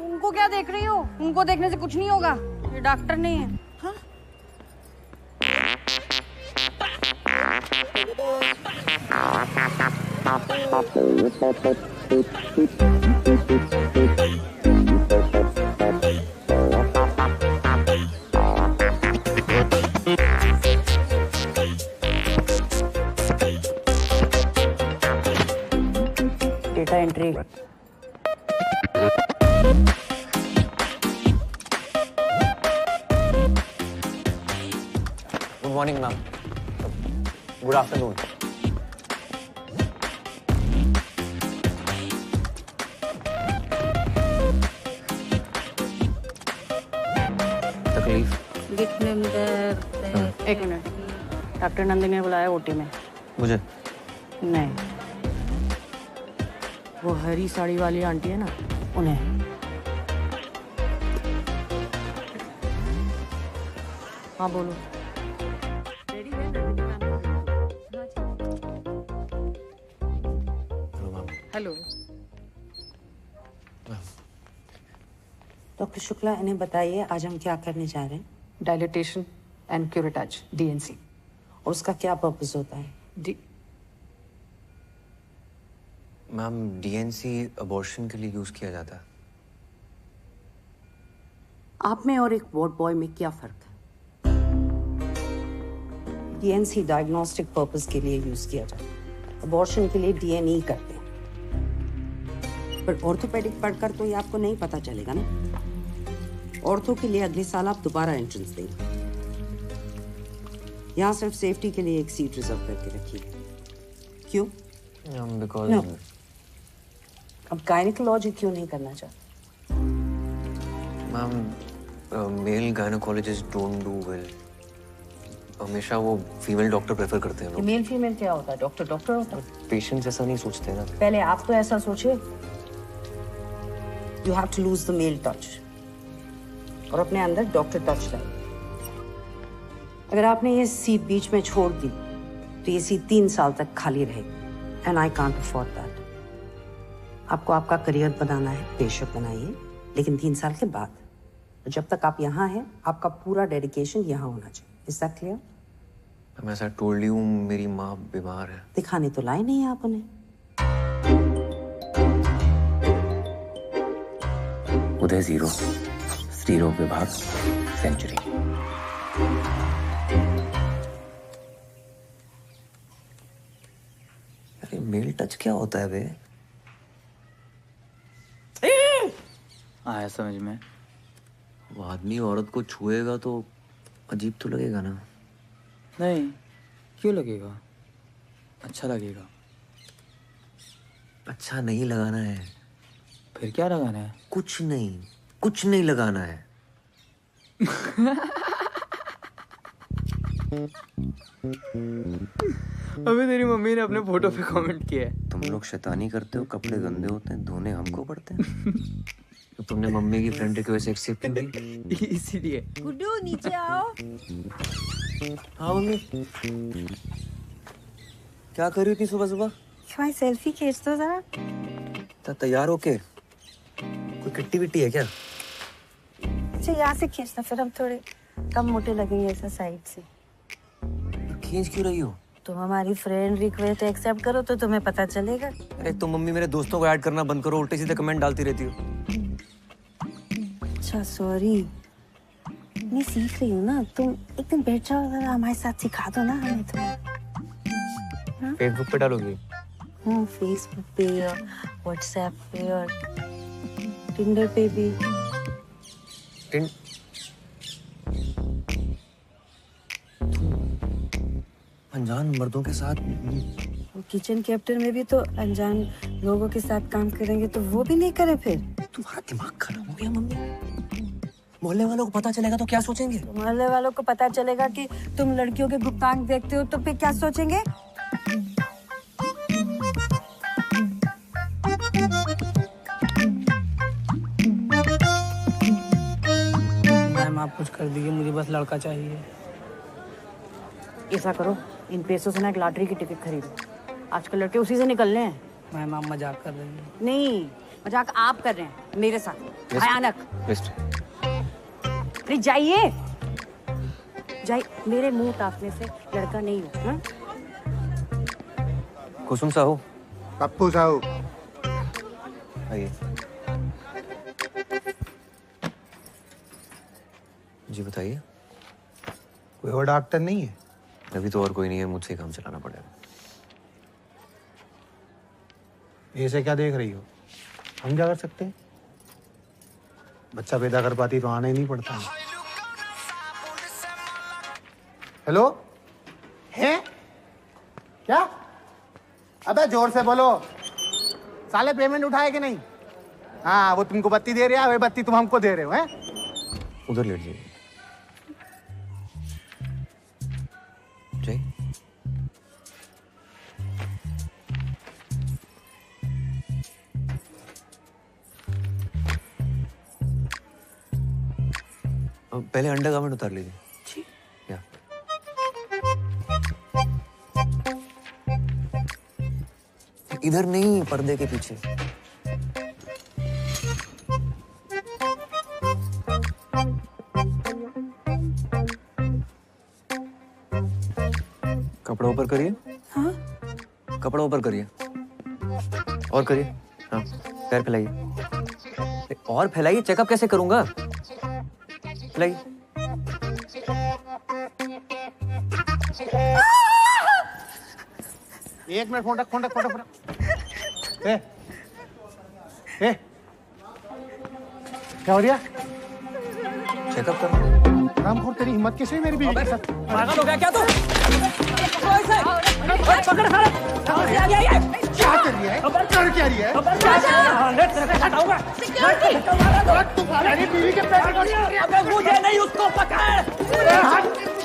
उनको क्या देख रही हो? उनको देखने से कुछ नहीं होगा, ये डॉक्टर नहीं है। हाँ? Data entry. Good morning ma'am. Good afternoon. तकलीफ? एक मिनट, डॉक्टर नंदिनी ने बुलाया ओटी में। मुझे? नहीं, वो हरी साड़ी वाली आंटी है ना, उन्हें। हाँ बोलो। हेलो। डॉक्टर शुक्ला, इन्हें बताइए आज हम क्या करने जा रहे हैं। Dilatation and curettage, DNC। और उसका क्या पर्पस होता है? मैम, DNC अबॉर्शन के लिए यूज किया जाता है। आप में और एक वार्ड बॉय में क्या फर्क है? DNC डायग्नोस्टिक पर्पस के लिए यूज किया जाता है, अबॉर्शन के लिए DNE करते हैं। पर ऑर्थोपेडिक पढ़कर तो ये आपको नहीं पता चलेगा ना। ऑर्थो के लिए अगले साल आप दोबारा एंट्रेंस देंगे। यहाँ सिर्फ सेफ्टी के लिए एक सीट रिजर्व करके रखिए। क्यों? Because No. अब गायनिकोलॉजी क्यों नहीं करना चाहते? Ma'am, male gynaecologist don't do well. हमेशा वो फीमेल डॉक्टर प्रेफर करते हैं। मेल फीमेल क्या होता है? डॉक्टर डॉक्टर होता है। पेशेंट्स ऐसा नहीं सोचते ना। पहले आप तो ऐसा सोचे। You have to lose the male touch और अपने अंदर डॉक्टर टच लाए। अगर आपने ये सीट बीच में छोड़ दी तो ये सीट 3 साल तक खाली रहेगी and I can't afford that. आपको आपका करियर बनाना है, बेशक बनाइए, लेकिन 3 साल के बाद। जब तक आप यहाँ हैं, आपका पूरा डेडिकेशन यहाँ होना चाहिए। Is that clear? मैं ऐसा टोल्ड यू, मेरी माँ बीमार है। दिखाने तो लाए नहीं आप उन्हें। उदय 0, स्त्री रोग विभाग, सेंचुरी। अरे मेल टच क्या होता है बे? आया समझ में। वो आदमी औरत को छुएगा तो अजीब तो लगेगा ना। नहीं, क्यों लगेगा? अच्छा लगेगा। अच्छा नहीं लगाना है। फिर क्या लगाना है? कुछ नहीं लगाना है। अभी तेरी मम्मी ने अपने फोटो पे कमेंट किया है। तुम लोग शैतानी करते हो, कपड़े गंदे होते हैं, धोने हमको पड़ते हैं। तो तुमने मम्मी की फ्रेंड की वजह से एक्सेप्ट क्यों की? इसीलिए। गुड्डू नीचे आओ। हाँ मम्मी, क्या कर रही थी सुबह सुबह? भाई सेल्फी खींच दो जरा। तैयार होके? कोई किट्टी विट्टी है क्या? अच्छा यहाँ से खींचना, फिर हम थोड़े कम मोटे लगेंगे ऐसा साइड से। खींच क्यों रही हो? तुम हमारी फ्रेंड रिक्वेस्ट एक्सेप्ट करो तो तुम्हें पता चलेगा। अरे तुम मम्मी मेरे दोस्तों को ऐड करना बंद करो, उल्टे सीधे कमेंट डालती रहती हो। अच्छा सॉरी, मैं सीख रही हूँ ना। तुम एक दिन बैठ जाओ जरा, हमारे साथ सिखा दो ना हमें तो। फेसबुक पे डालोगी? हाँ, फेसबुक पे और व्हाट्सएप पे और टिंडर पे भी। अनजान मर्दों के साथ? किचन कैप्टन में भी तो अनजान लोगों के साथ काम करेंगे तो वो भी नहीं करे फिर। तुम्हारा दिमाग खराब हो गया मम्मी। मोहल्ले वालों को पता चलेगा तो क्या सोचेंगे? मोहल्ले वालों को पता चलेगा कि तुम लड़कियों के गुप्तांग देखते हो तो फिर क्या सोचेंगे? मैम आप कुछ कर दीजिए, मुझे बस लड़का चाहिए। ऐसा करो, इन पैसों से ना एक लॉटरी की टिकट खरीदो। आजकल लड़के उसी से निकलने हैं। मैम आप मजाक कर रही हैं। नहीं, मजाक आप कर रहे हैं मेरे साथ। भयानक। अरे जाइए, मेरे मुंह ताकने से लड़का नहीं हो। हाँ? कुसुम साहू। पप्पू साहू। आइए। जी बताइए। कोई और डॉक्टर नहीं है? अभी तो और कोई नहीं है, मुझसे काम चलाना पड़ेगा। ऐसे क्या देख रही हो? हम क्या कर सकते हैं? बच्चा पैदा कर पाती तो आना ही नहीं पड़ता है। हेलो, है क्या? अबे जोर से बोलो, साले पेमेंट उठाए कि नहीं? हाँ, वो तुमको बत्ती दे रहा है, वही बत्ती तुम हमको दे रहे हो, हैं? उधर लेट जाइए। जय। पहले अंडरगारमेंट उतार लीजिए। ठीक। या। इधर नहीं, पर्दे के पीछे। कपड़ा ऊपर करिए। हाँ? कपड़ा ऊपर करिए। और करिए। हाँ, पैर फैलाइए। और फैलाइए, चेकअप कैसे करूंगा? फैलाइए। एक मिनट, फोन रख, फोन रख, फोन रख, फोन रख। ए, क्या हो रहा? चेकअप कर। रामखोर, तेरी हिम्मत कैसे हुई मेरी बीवी के साथ? पागल हो गया क्या तू? पकड़ साले। क्या कर रही है? कर क्या रही है? मेरी बीवी के पैर अबे मुझे नहीं, उसको पकड़।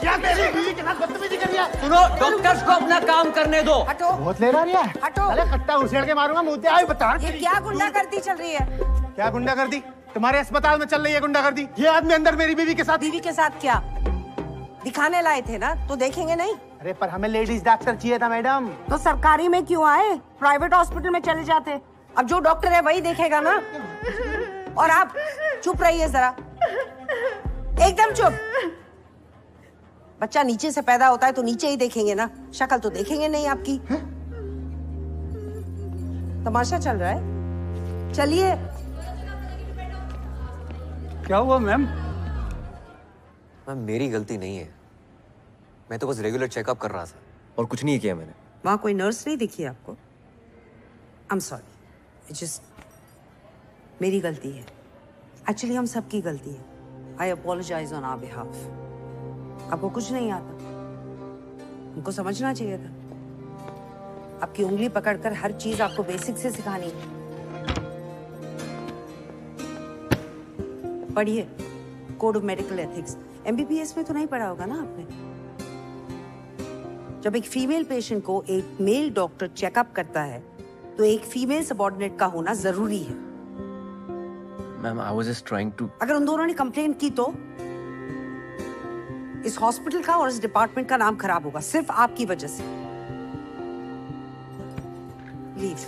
क्या मेरी बीवी के साथ बदतमीजी कर रही है? सुनो, डॉक्टर्स को अपना काम करने दो। हटो। बहुत ले रहा है। हटो। अरे कट्टा उछेड़ के मारूंगा, मुझे आई बता। ये क्या गुंडागर्दी चल रही है? क्या गुंडागर्दी? तुम्हारे अस्पताल में चल रही है गुंडागर्दी। ये आदमी अंदर मेरी बीवी के साथ। बीवी के साथ क्या? दिखाने लाए थे ना, तो देखेंगे नहीं? अरे पर हमें लेडीज डॉक्टर चाहिए था मैडम। तो सरकारी में क्यों आए? प्राइवेट हॉस्पिटल में चले जाते। अब जो डॉक्टर है वही देखेगा ना। और आप चुप रहिए जरा, एकदम चुप। बच्चा नीचे से पैदा होता है तो नीचे ही देखेंगे ना, शक्ल तो देखेंगे नहीं आपकी। तमाशा चल रहा है? चलिए। क्या हुआ मैम? मैम, मेरी गलती नहीं है। मैं तो बस रेगुलर चेकअप कर रहा था और कुछ नहीं किया मैंने। वहां कोई नर्स नहीं दिखी आपको? आई एम सॉरी, जस्ट मेरी गलती है। एक्चुअली हम सबकी गलती है। आई अपोलोजाइज ऑन आवर बिहाफ। आपको कुछ नहीं आता, उनको समझना चाहिए था। आपकी उंगली पकड़कर हर चीज आपको बेसिक से सिखानी है। पढ़िए code of medical ethics. MBBS में तो नहीं पढ़ा होगा ना आपने? जब एक फीमेल पेशेंट को एक मेल डॉक्टर चेकअप करता है तो एक फीमेल सबऑर्डिनेट का होना जरूरी है। Ma'am, I was just trying to. अगर उन दोनों ने कंप्लेन की तो इस हॉस्पिटल का और इस डिपार्टमेंट का नाम खराब होगा, सिर्फ आपकी वजह से। लीव।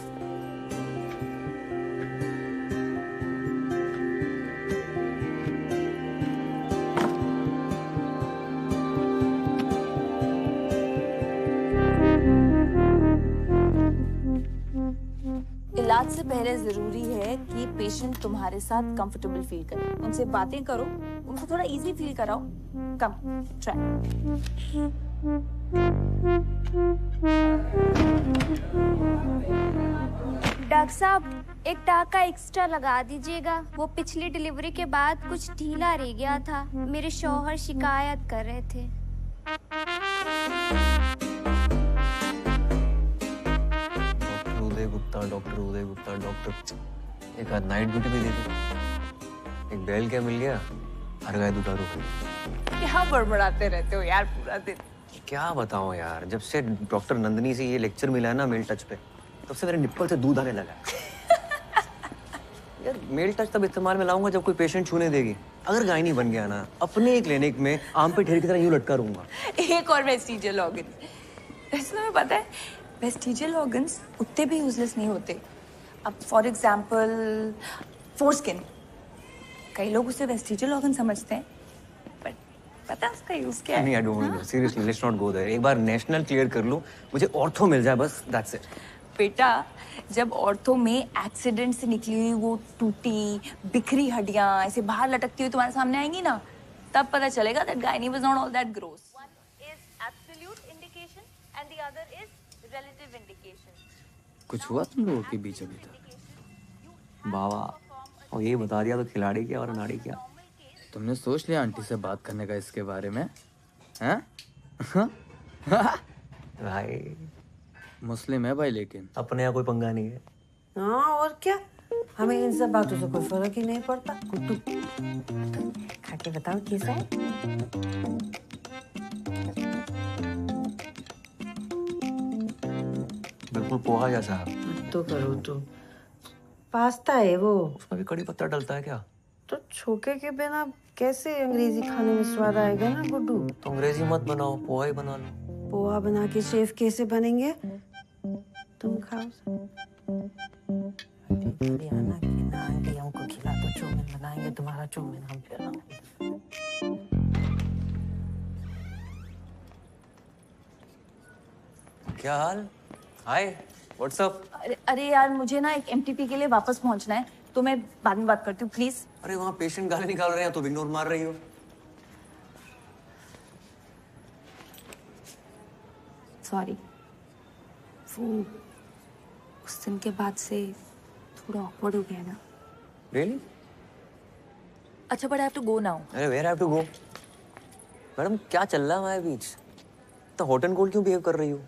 इलाज से पहले जरूरी है कि पेशेंट तुम्हारे साथ कंफर्टेबल फील करे। उनसे बातें करो, उनको थोड़ा इजी फील कराओ। कम ट्राई। डॉक्टर साहब, एक टाका एक्स्ट्रा लगा दीजिएगा। वो पिछली डिलीवरी के बाद कुछ ढीला रह गया था। मेरे शौहर शिकायत कर रहे थे। डॉक्टर उदय गुप्ता, डॉक्टर। एक आध नाइट ड्यूटी भी दे दी। एक बैल क्या मिल गया, हर गाय दुधारू हुई। क्या बड़बड़ाते रहते हो यार पूरा दिन? क्या बताऊं यार, जब से डॉक्टर नंदनी से ये लेक्चर मिला है ना मेल टच पे, तब से मेरे निप्पल से दूध आने लगा। यार मेल टच तब इस्तेमाल में लाऊंगा जब कोई पेशेंट छूने देगी। अगर गायनी बन गया ना, अपने क्लिनिक में आम पे ढेर की तरह यूं लटका रहूंगा। एक और वेस्टिजियल ऑर्गन। वैसे तुम्हें पता है वेस्टिजियल ऑर्गन्स उतने भी यूजलेस नहीं होते। अब फॉर एग्जांपल फोरस्किन, कई लोग उसे वेस्टिजियल ऑर्गन समझते हैं, बट पता है उसका यूज क्या है? नहीं, I don't know, seriously let's not go there. एक बार नेशनल क्लियर कर लूं, मुझे ऑर्थो मिल जाए बस, दैट्स इट। बेटा, जब ऑर्थो में एक्सीडेंट से निकली हुई वो टूटी बिखरी हड्डियां ऐसे बाहर लटकती हुई तुम्हारे सामने आएंगी ना, तब पता चलेगा that gynae was not all that gross. One is absolute indication and the other is relative indication. कुछ हुआ तुम लोगों के बीच अभी तक? बाबा, और ये बता दिया तो खिलाड़ी क्या और अनाड़ी क्या। तुमने सोच लिया आंटी से बात करने का इसके बारे में? हैं? भाई मुस्लिम है भाई, लेकिन अपने यहाँ कोई पंगा नहीं है। हाँ और क्या, हमें इन सब बातों से कोई फर्क ही नहीं पड़ता। गुड्डू, खा के बताओ कैसा है? बिल्कुल पोहा जैसा है। तो करो तो, पास्ता है वो। उसमें भी कड़ी पत्ता डलता है क्या? तो छोके के बिना कैसे अंग्रेजी खाने में स्वाद आएगा ना गुड्डू? तो अंग्रेजी मत बनाओ, पोहा ही बना लो। पोहा बना के शेफ कैसे बनेंगे? तुम खाओ लियाना की ना आंटियों को खिला तो चौमिन बनाएंगे तुम्हारा चौमिन हम खिलाएंगे। क्या हाल? हाय, व्हाट्स अप? अरे यार मुझे ना एक एमटीपी के लिए वापस पहुंचना है, तो मैं बाद में बात करती हूँ प्लीज। अरे वहाँ पेशेंट गाली निकाल रहे हैं तो इग्नोर मार रही हो। सॉरी, वो उस दिन के बाद से थोड़ा ऑकवर्ड हो गया ना। Really? अच्छा but I have to go now. अरे where have to go? Madam क्या चल रहा है हमारे बीच? तो हॉट एंड कोल्ड क्यों बिहेव कर रही हो?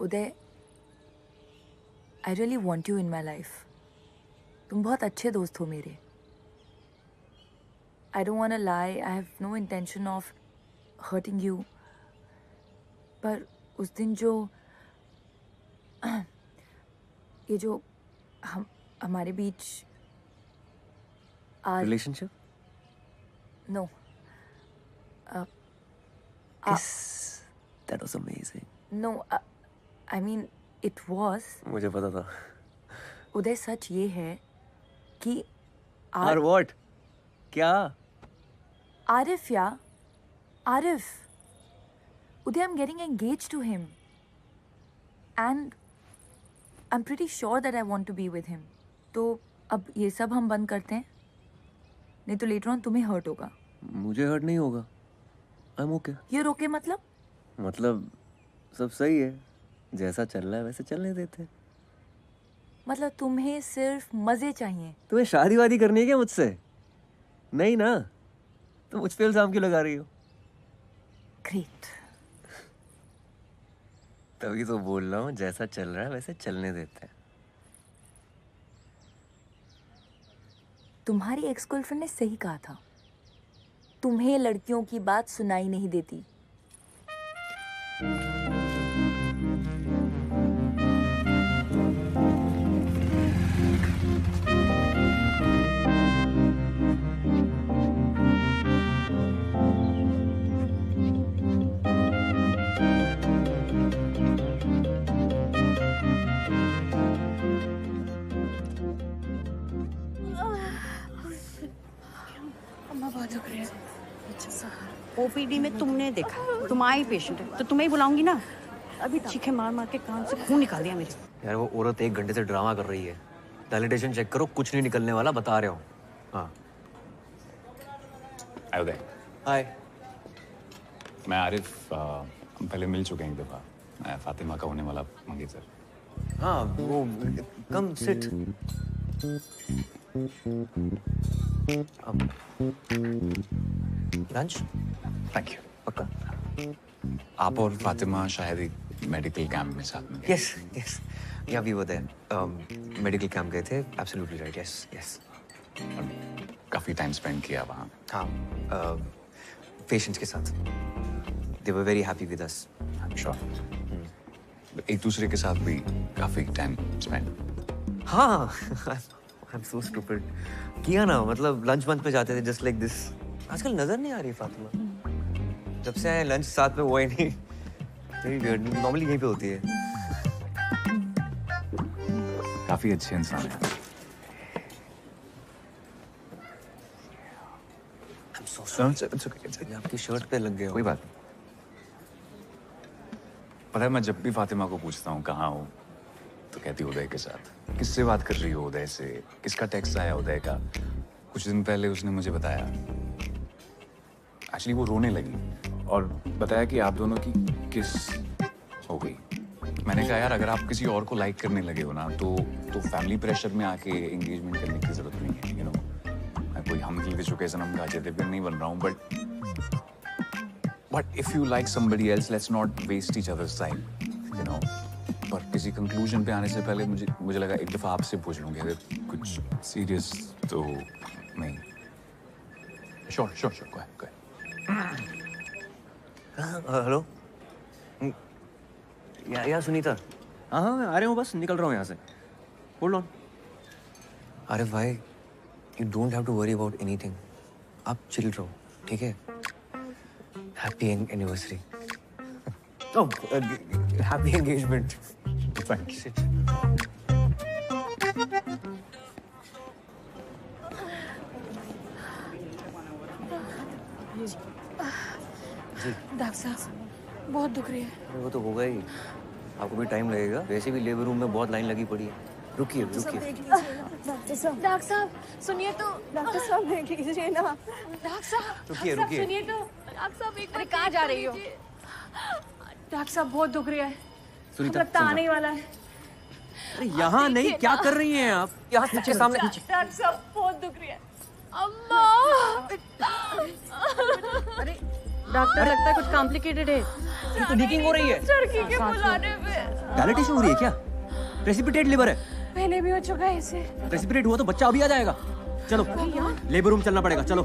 Uday, I really want you in my life. तुम बहुत अच्छे दोस्त हो मेरे। I don't want to lie, I have no intention of hurting you. पर उस दिन जो ये जो हमारे बीच relationship? No, That was amazing. No, I mean it was. मुझे पता था। उदय सच ये है कि और व्हाट? क्या? आरिफ या Arif, Uday, I am getting engage to him and I am pretty sure that I want to be with him. तो अब ये सब हम बंद करते हैं, नहीं तो लेटर ऑन तुम्हें हर्ट होगा। मुझे हर्ट नहीं होगा। I am okay. ये रोके मतलब सब सही है, जैसा चल रहा है वैसे चलने देते हैं। मतलब तुम्हें सिर्फ मजे चाहिए? तुम्हें शादी वादी करनी है क्या मुझसे? नहीं ना, तो मुझ पे इल्जाम क्यों लगा रही हो? ग्रेट। तभी तो बोल रहा हूँ, जैसा चल रहा है वैसे चलने देते हैं। तुम्हारी एक्स गर्लफ्रेंड ने सही कहा था, तुम्हें लड़कियों की बात सुनाई नहीं देती। ओपीडी में तुमने देखा, तुम आई पेशेंट है तो तुम्हें ही बुलाऊंगी ना। अभी चीखे मार मार के कान से खून निकाल दिया मेरे। यार वो औरत 1 घंटे से ड्रामा कर रही है। डायलिटेशन चेक करो, कुछ नहीं निकलने वाला, बता रहे हो। हाँ। उदय। हाय। मैं आरिफ, हम पहले मिल चुके हैं एक दफा। मैं फातिमा का होने वाला मंगेतर। हाँ वो come sit. Lunch? Thank you. पक्का? आप और फातिमा शायद एक मेडिकल कैंप में साथ में। Yes yes, yeah we were there. Medical camp गए थे। Absolutely right. Yes yes. काफी टाइम स्पेंड किया वहाँ। हाँ, पेशेंट्स के साथ। They were very happy with us. I am sure. एक दूसरे के साथ भी काफी टाइम स्पेंड। हाँ, आई एम सो स्टूपिड। किया ना, मतलब लंच मंच पे जाते थे जस्ट लाइक दिस। आजकल नजर नहीं आ रही फातिमा। जब से आए लंच साथ में हुआ ही नहीं। नॉर्मली यहीं पे होती है। काफी अच्छे इंसान है। आपकी शर्ट पे लग गया। कोई बात नहीं। पता है, मैं जब भी फातिमा को पूछता हूँ कहाँ हो, तो कहती उदय के साथ। किससे बात कर रही हो उदय से? किसका टेक्स्ट आया उदय का? कुछ दिन पहले उसने मुझे बताया, एक्चुअली वो रोने लगी और बताया कि आप दोनों की किस हो गई। मैंने कहा यार, अगर आप किसी और को लाइक करने लगे हो ना तो फैमिली प्रेशर में आके एंगेजमेंट करने की जरूरत नहीं है। यू नो, मैं कोई हम दिल विशु सनम का अजय देवगन नहीं बन रहा हूँ, but if you like somebody else, let's not waste each other's time, you know. पर किसी कंक्लूजन पे आने से पहले मुझे लगा एक दफा आपसे पूछ लूंगी, अगर कुछ सीरियस तो नहीं। Sure sure sure, go ahead. Hello या सुनीता, हाँ हाँ, मैं आ रहा हूँ, बस निकल रहा हूँ यहाँ से। Hold on. अरे भाई, you don't have to worry about anything. आप चिल रहो, ठीक है? Happy anniversary. Oh, happy engagement. Doctor साहब बहुत दुख रही है। अरे वो तो होगा ही, आपको भी टाइम लगेगा। वैसे भी लेबर रूम में बहुत लाइन लगी पड़ी है। रुकिए रुकिए। डॉक्टर साहब सुनिए तो। डॉक्टर साहब देख लीजिए ना। डॉक्टर साहब रुकिए रुकिए। सुनिए तो। डॉक्टर साहब एक बार कहाँ जा रही हो? डॉक्टर साहब बहुत दुख रही है। सुनीता, लगता आने ही वाला है। अरे यहाँ नहीं, क्या कर रही हैं आप? यहाँ सबके सामने। डॉक्टर साहब बहुत दुख रही है। अम्मा। अरे डॉक्टर, लगता है कुछ कॉम्प्लिकेटेड है। ये तो लीकिंग हो रही है। लड़की के बुलाने पे डायलिटेशन हो रही है क्या? प्रेसिपिटेट लिवर है। पहले भी हो चुका है इसे। प्रेसिपिटेट हुआ तो बच्चा अभी आ जाएगा। चलो लेबर रूम चलना पड़ेगा। चलो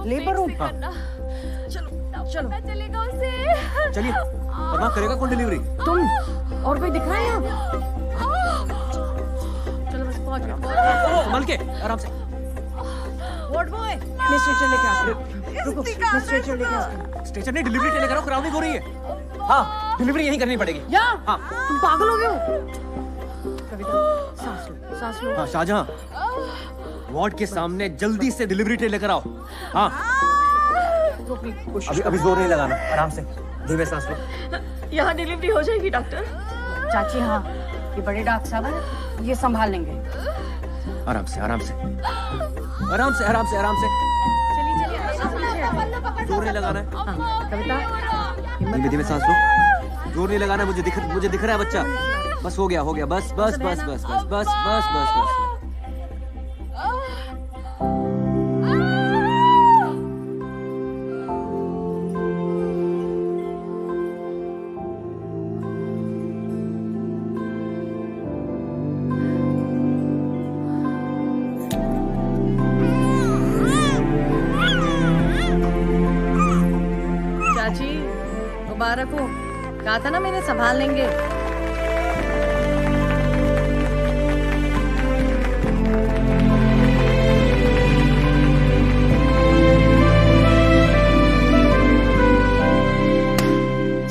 लेबर रूम। चलो चलो चलेगा उसे। चलिए, वरना करेगा कौन डिलीवरी? तुम और कोई दिख रहा है यहाँ? चलो बस पहुंच गए। संभल के, आराम से। वार्ड बॉय, मैं स्ट्रेचर लेके आता हूँ। रुको, मैं स्ट्रेचर लेके आता हूँ। स्ट्रेचर नहीं, डिलीवरी लेकर आओ, क्राउडिंग हो रही है। हाँ, डिलीवरी यहीं करनी पड़ेगी। यहाँ? हाँ। तुम पागल हो गए हो? कविता, सांस लो, सांस लो। हाँ शाहजहां, वार्ड के सामने जल्दी से डिलीवरी ट्रे लेकर आओ। हाँ। अभी जोर नहीं लगाना, आराम से, धीमे सांस लो। यहाँ डिलीवरी हो जाएगी डॉक्टर? चाची हाँ, ये बड़े डॉक्टर साहब हैं, ये संभाल लेंगे। आराम से, आराम से, आराम से, आराम से, आराम से। जोर नहीं लगाना है। कविता, धीमे धीमे सांस लो। जोर नहीं लगाना है, मुझे दिख रहा है बच्चा। बस हो गया, हो गया, बस बस बस बस बस बस बस बस बस। चाची मुबारक हो। कहा था ना मैंने, संभाल लेंगे।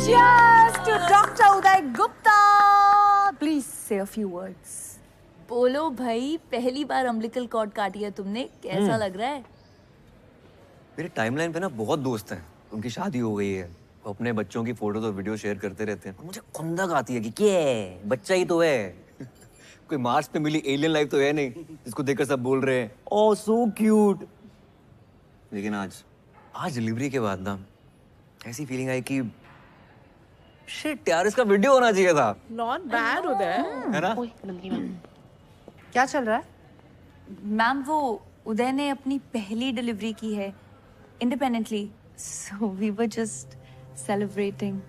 Cheers to Dr. Uday Gupta. Please say a few words. बोलो भाई, पहली बार अम्बिलिकल कॉर्ड काटी है तुमने, कैसा लग रहा है? मेरे टाइमलाइन पे ना बहुत दोस्त हैं, उनकी शादी हो गई है, वो अपने बच्चों की फोटोज और वीडियो शेयर करते रहते हैं। मुझे खुंदक आती है कि क्या है, बच्चा ही तो है। कोई मार्स पे मिली एलियन लाइफ तो है नहीं जिसको देखकर सब बोल रहे हैं ओह सो क्यूट। लेकिन आज डिलीवरी के बाद ना ऐसी फीलिंग आई कि शिट यार, इसका वीडियो होना चाहिए था। नॉट बैड उदय, है ना? क्या चल रहा है? मैम वो उदय ने अपनी पहली डिलीवरी की है independently, so we were just celebrating.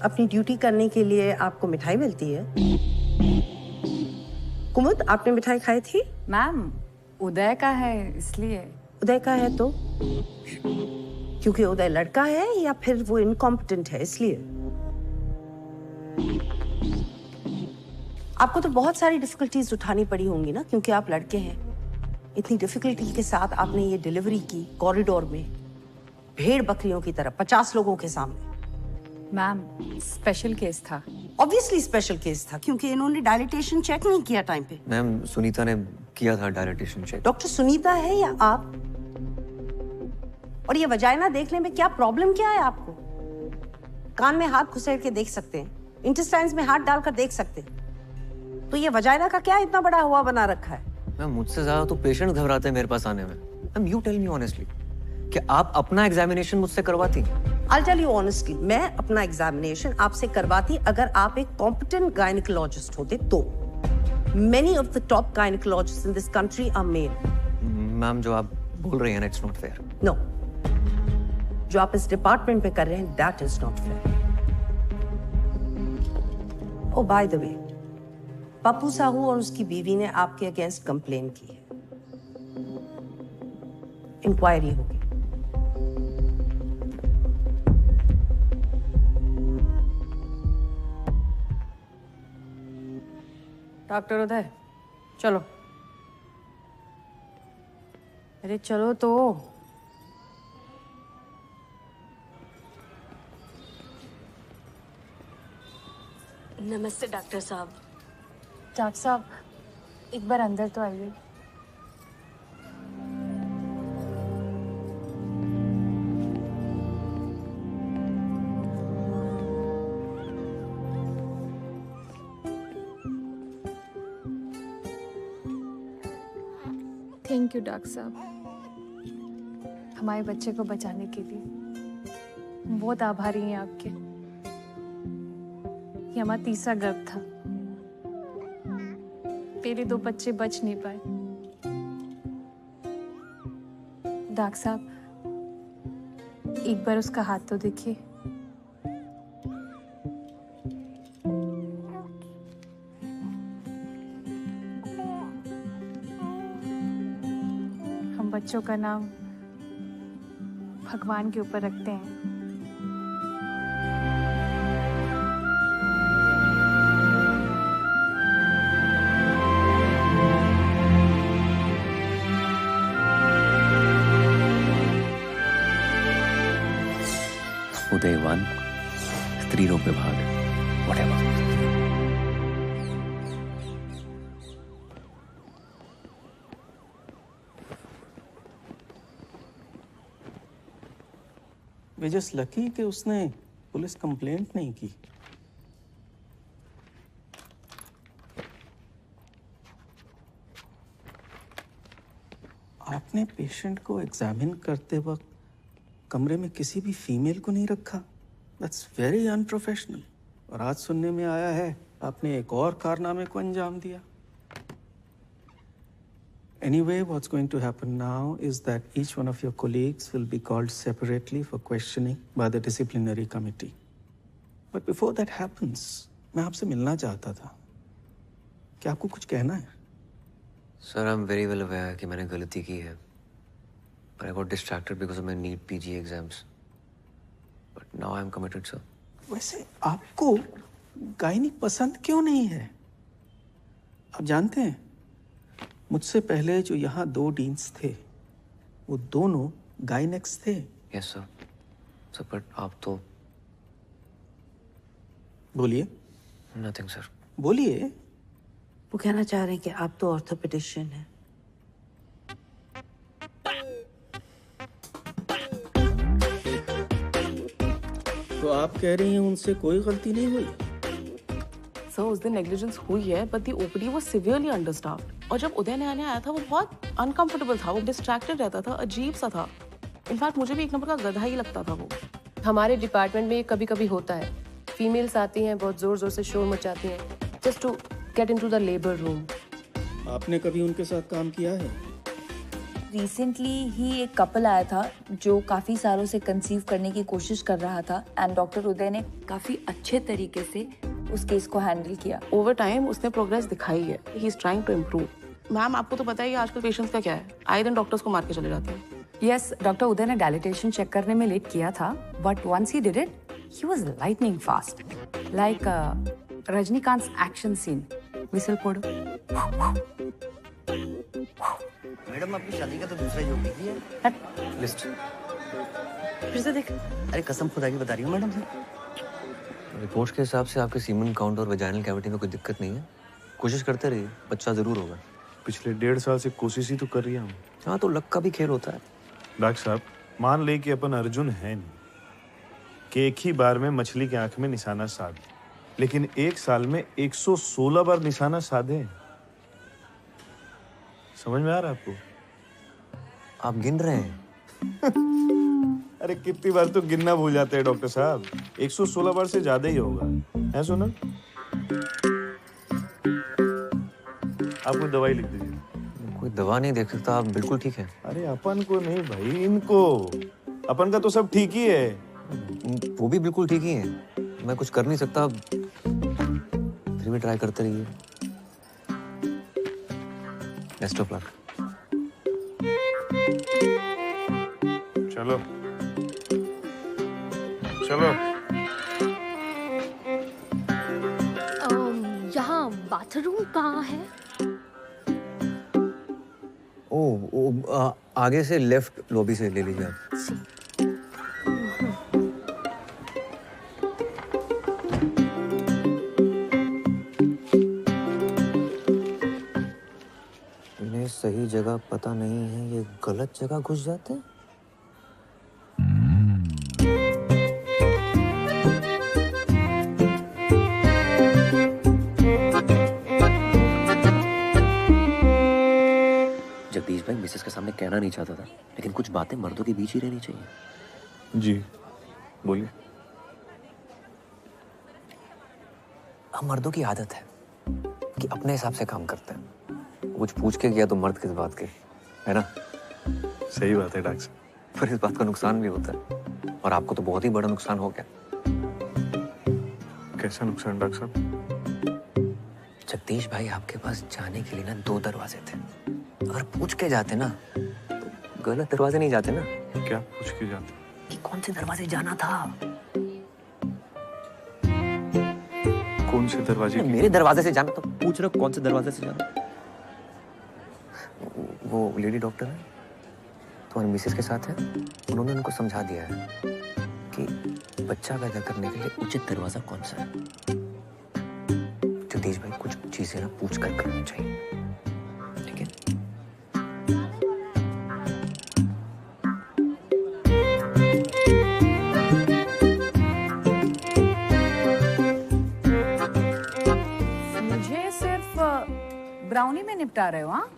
अपनी ड्यूटी करने के लिए आपको मिठाई मिलती है। कुमुद, आपने मिठाई खाई थी? मैम उदय का है इसलिए। उदय का है तो? क्योंकि उदय लड़का है या फिर वो इनकॉम्पिटेंट है इसलिए? आपको तो बहुत सारी डिफिकल्टीज उठानी पड़ी होंगी ना, क्योंकि आप लड़के हैं। इतनी डिफिकल्टी के साथ आपने ये डिलीवरी की कॉरिडोर में, भेड़ बकरियों की तरह 50 लोगों के सामने। मैम स्पेशल केस था। ऑब्वियसली स्पेशल केस था, क्योंकि इन्होंने डायलिटेशन चेक नहीं किया टाइम पे। मैम सुनीता ने किया था डायलिटेशन चेक। डॉक्टर सुनीता है या आप? और ये वजाइना देखने में क्या प्रॉब्लम क्या है आपको? कान में हाथ घुसेड़ के देख सकते हैं, इंटेस्टाइन्स में हाथ डालकर देख सकते हैं, तो ये वजाइना का क्या इतना बड़ा हुआ बना रखा है? मैम मुझसे ज्यादा तो पेशेंट घबराते हैं मेरे पास आने में। Ma'am you tell me honestly, कि आप अपना एग्जामिनेशन मुझसे करवाती? I'll tell you honestly, मैं अपना एग्जामिनेशन आपसे करवाती अगर आप एक कॉम्पिटेंट गायनिकोलॉजिस्ट होते तो। Many of the top gynecologists in this country are male. Ma'am जो आप बोल रही हैं, it's not fair. No. जो आप इस डिपार्टमेंट में कर रहे हैं, that is not fair. Oh, by the way, Pappu Sahu और उसकी बीवी ने आपके अगेंस्ट कंप्लेन की है। इंक्वायरी होगी। डॉक्टर उदय चलो। अरे चलो तो। नमस्ते डॉक्टर साहब। डॉक्टर साहब एक बार अंदर तो आइए। थैंक यू डॉक्टर साहब, हमारे बच्चे को बचाने के लिए। हम बहुत आभारी हैं आपके। ये हमारा तीसरा गर्भ था, पहले 2 बच्चे बच नहीं पाए। डॉक्टर साहब एक बार उसका हाथ तो देखिए। हम बच्चों का नाम भगवान के ऊपर रखते हैं। उदय 1 स्त्री रोग विभाग whatever। वे जस्ट लकी कि उसने पुलिस कंप्लेंट नहीं की। आपने पेशेंट को एग्जामिन करते वक्त कमरे में किसी भी फीमेल को नहीं रखा। That's very unprofessional. और आज सुनने में आया है आपने एक और कारनामे को अंजाम दिया। Anyway, what's going to happen now is that each one of your colleagues will be called separately for questioning by the disciplinary committee. But before that happens, मैं आपसे मिलना चाहता था। क्या आपको कुछ कहना है? Sir, I'm very well aware कि मैंने गलती की है। But I got distracted because of my NEET PG exams. But now I'm committed, sir. वैसे आपको गायनी पसंद क्यों नहीं है? आप जानते हैं मुझसे पहले जो यहाँ 2 डीन्स थे वो दोनों गायनेक्स थे। Yes, sir. Sir, but आप तो बोलिए। Nothing, sir. बोलिए। वो कहना चाह रहे हैं कि आप तो ऑर्थोपेडिशियन हैं। तो आप कह रही हैं उनसे कोई गलती नहीं हुई? सर उस दिन नेग्लिजेंस हुई है, but the OPD was severely understaffed. और जब उदय नयाने आया था वो बहुत अनकंफर्टेबल था, वो डिस्ट्रैक्टेड रहता था, अजीब सा था। इनफैक्ट मुझे भी एक नंबर का गधा ही लगता था वो। हमारे डिपार्टमेंट में कभी कभी होता है, फीमेल्स आती हैं, बहुत जोर जोर से शोर मचाती हैं, just to get into the labour room. आपने कभी उनके साथ काम किया है? रिसेंटली ही एक कपल आया था जो काफी सालों से कंसीव करने की कोशिश कर रहा था एंड डॉक्टर उदय ने काफी अच्छे तरीके से उस केस को हैंडल किया। ओवर टाइम उसने प्रोग्रेस दिखाई है। He is trying to improve. Ma'am आपको तो पता ही है आजकल पेशेंट्स का क्या है, आए दिन डॉक्टर्स को मार के चले जाते हैं। यस, डॉक्टर उदय ने डायलिटेशन चेक करने में लेट किया था, but once he did it he was lightning fast, like Rajinikanth action scene. Whistle पड़ो। मैडम आपकी शादी का तो दूसरा योग लिखी है लिस्ट। फिर से देख। अरे कसम खुदा की बता रही हूँ मैडम से। रिपोर्ट्स के हिसाब से आपके सीमन काउंट और वेजाइनल कैविटी में कोई दिक्कत नहीं है। कोशिश करते रहिए, बच्चा जरूर होगा। पिछले 1.5 साल से कोशिश ही तो कर रही हूँ। हाँ, तो लक का भी खेल होता है। डॉक्टर साहब मान ले कि अपन अर्जुन है नहीं कि एक ही बार में मछली की आंख में निशाना साध, लेकिन 1 साल में 116 बार निशाना साधे। समझ में आ रहा है आपको? आप गिन रहे हैं? अरे कितनी बार तो गिनना भूल जाते हैं डॉक्टर साहब। 116 बार से ज्यादा ही होगा। है सुना? आप कोई दवाई लिख दीजिए। कोई दवा नहीं देख सकता, आप बिल्कुल ठीक है। अरे अपन को नहीं भाई, इनको। अपन का तो सब ठीक ही है। वो भी बिल्कुल ठीक ही है। मैं कुछ कर नहीं सकता, फिर भी ट्राई करते रहिए। Best of luck. चलो चलो। यहाँ बात बाथरूम कहाँ है? आगे से लेफ्ट लॉबी से ले लीजिए आप। इन्हें सही जगह पता नहीं है, ये गलत जगह घुस जाते हैं। जगदीश भाई मिसेस के सामने कहना नहीं चाहता था, लेकिन कुछ बातें मर्दों के बीच ही रहनी चाहिए। जी बोलिए। हम मर्दों की आदत है कि अपने हिसाब से काम करते हैं। कुछ पूछ के किया तो मर्द किस बात के, है ना? सही बात है डॉक्टर साहब। पर इस बात का नुकसान भी होता है, और आपको तो बहुत ही बड़ा नुकसान हो गया। कैसा नुकसान डॉक्टर साहब? जगदीश भाई आपके पास जाने के लिए ना 2 दरवाजे थे। अगर पूछ के जाते ना तो गलत दरवाजे नहीं जाते ना। क्या पूछ के जाते? कि कौन से दरवाजे जाना था। कौन से दरवाजे? मेरे दरवाजे से जाना। तो पूछ रहे हो कौन से दरवाजे से जाना? वो लेडी डॉक्टर है तुम्हारी मिसेस के साथ है, उन्होंने उनको समझा दिया है कि बच्चा पैदा करने के लिए उचित दरवाजा कौन सा है। जगदीश भाई कुछ चीजें ना पूछ कर करनी चाहिए, ठीक है? मुझे सिर्फ ब्राउनी में निपटा रहे हो? हाँ,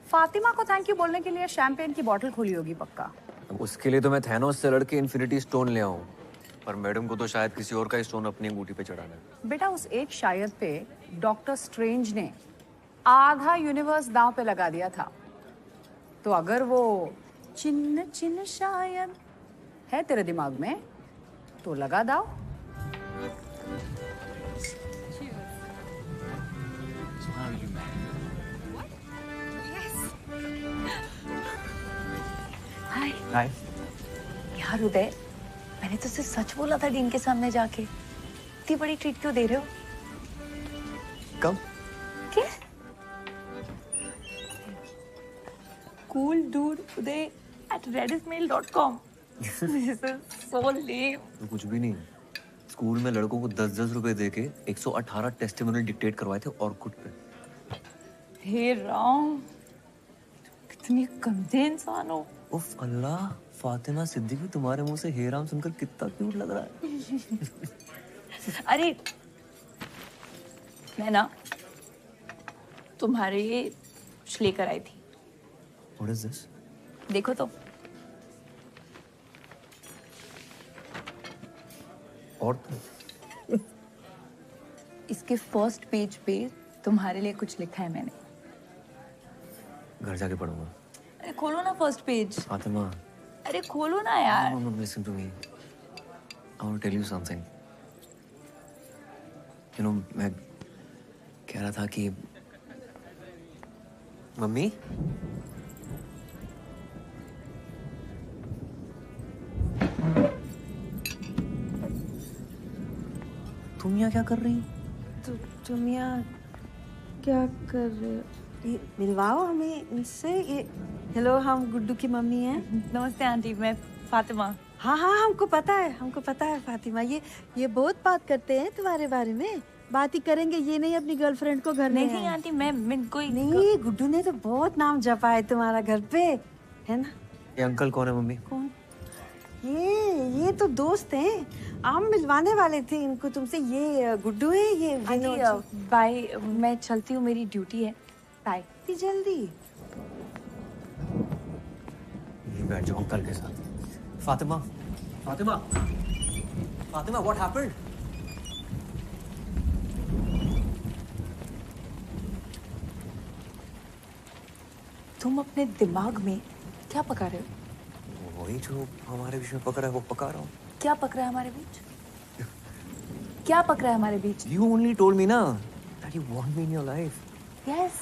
फातिमा को थैंक यू बोलने के लिए शैंपेन की बोतल खोली होगी पक्का। उसके लिए तो मैं थैनोस से लड़के इन्फिनिटी स्टोन ले आऊं, पर मैडम को तो शायद किसी और का स्टोन अपनी अंगूठी पे चढ़ाना है। बेटा उस एक शायद पे डॉक्टर स्ट्रेंज ने आधा यूनिवर्स दांव पे लगा दिया था, तो अगर वो चिन्ह चिन्ह शायद है तेरे दिमाग में तो लगा दाव। हाय हाय। यार उदय, मैंने तो सिर्फ सच बोला था डीन के सामने जाके। इतनी बड़ी ट्रीट क्यों दे रहे हो? कब? क्या? Cool dude Uday at redismail.com. This is so lame. तो कुछ भी नहीं, स्कूल में लड़कों को 10-10 रुपए देके 118 टेस्टिमोनियल डिक्टेट करवाए थे ऑर्कुट पे। हे राम, कितनी गंदे इंसान हो। उफ अल्लाह, फातिमा सिद्दीकी तुम्हारे मुंह से हे राम सुनकर कितना क्यूट लग रहा है। अरे मैं ना तुम्हारे लिए कुछ लेकर आई थी। What is this? देखो तो। और इसके फर्स्ट पेज पे तुम्हारे लिए कुछ लिखा है मैंने। घर जाके पढ़ूंगा। अरे खोलो ना फर्स्ट पेज। फातिमा, अरे खोलो ना यार। no, listen to me. I want to tell you something. You know, मैं कह रहा था कि मम्मी, तुम यहाँ क्या कर रही? तुम यहाँ क्या कर रहे हो? ये मिलवाओ हमें इनसे। ये हेलो, हम गुड्डू की मम्मी हैं। नमस्ते आंटी, मैं फातिमा। हाँ हाँ, हमको पता है फातिमा। ये बहुत बात करते हैं तुम्हारे बारे में। बात ही करेंगे, ये नहीं अपनी गर्लफ्रेंड को घर में। नहीं आंटी, मैं कोई नहीं, गुड्डू ने तो बहुत नाम जपा है तुम्हारा घर पे, है ना? ये अंकल कौन है मम्मी? कौन? ये तो दोस्त हैं। हम मिलवाने वाले थे इनको तुमसे। ये गुड्डू है, ये विनोद। बाय, मैं चलती हूँ, मेरी ड्यूटी है। बाय। जल्दी बैठ जाओ अंकल के साथ। Fatima, Fatima, Fatima, what happened? तुम अपने दिमाग में क्या पका रहे हो? वही जो हमारे बीच में पक रहा है वो पका रहा हूँ। क्या पक रहा है हमारे बीच? क्या पक रहा है हमारे बीच? You only told me ना that you want me in your life. Yes.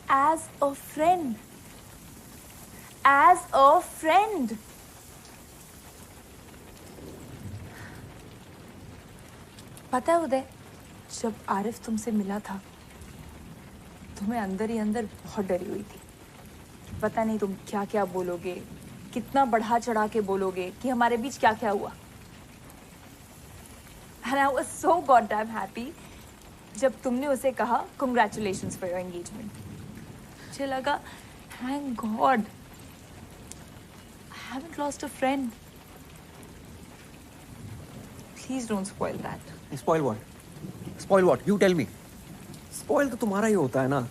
As a friend. As a friend. पता है उदय, जब आरिफ तुमसे मिला था तो मैं अंदर ही अंदर बहुत डरी हुई थी। पता नहीं तुम क्या क्या बोलोगे, कितना बढ़ा चढ़ा के बोलोगे कि हमारे बीच क्या क्या हुआ। And I was so goddamn happy जब तुमने उसे कहा congratulations for your engagement। मुझे लगा thank God I haven't lost a friend। Please don't spoil that। Spoil what? Spoil what? You tell me. Spoil तो तुम्हारा ही होता है ना,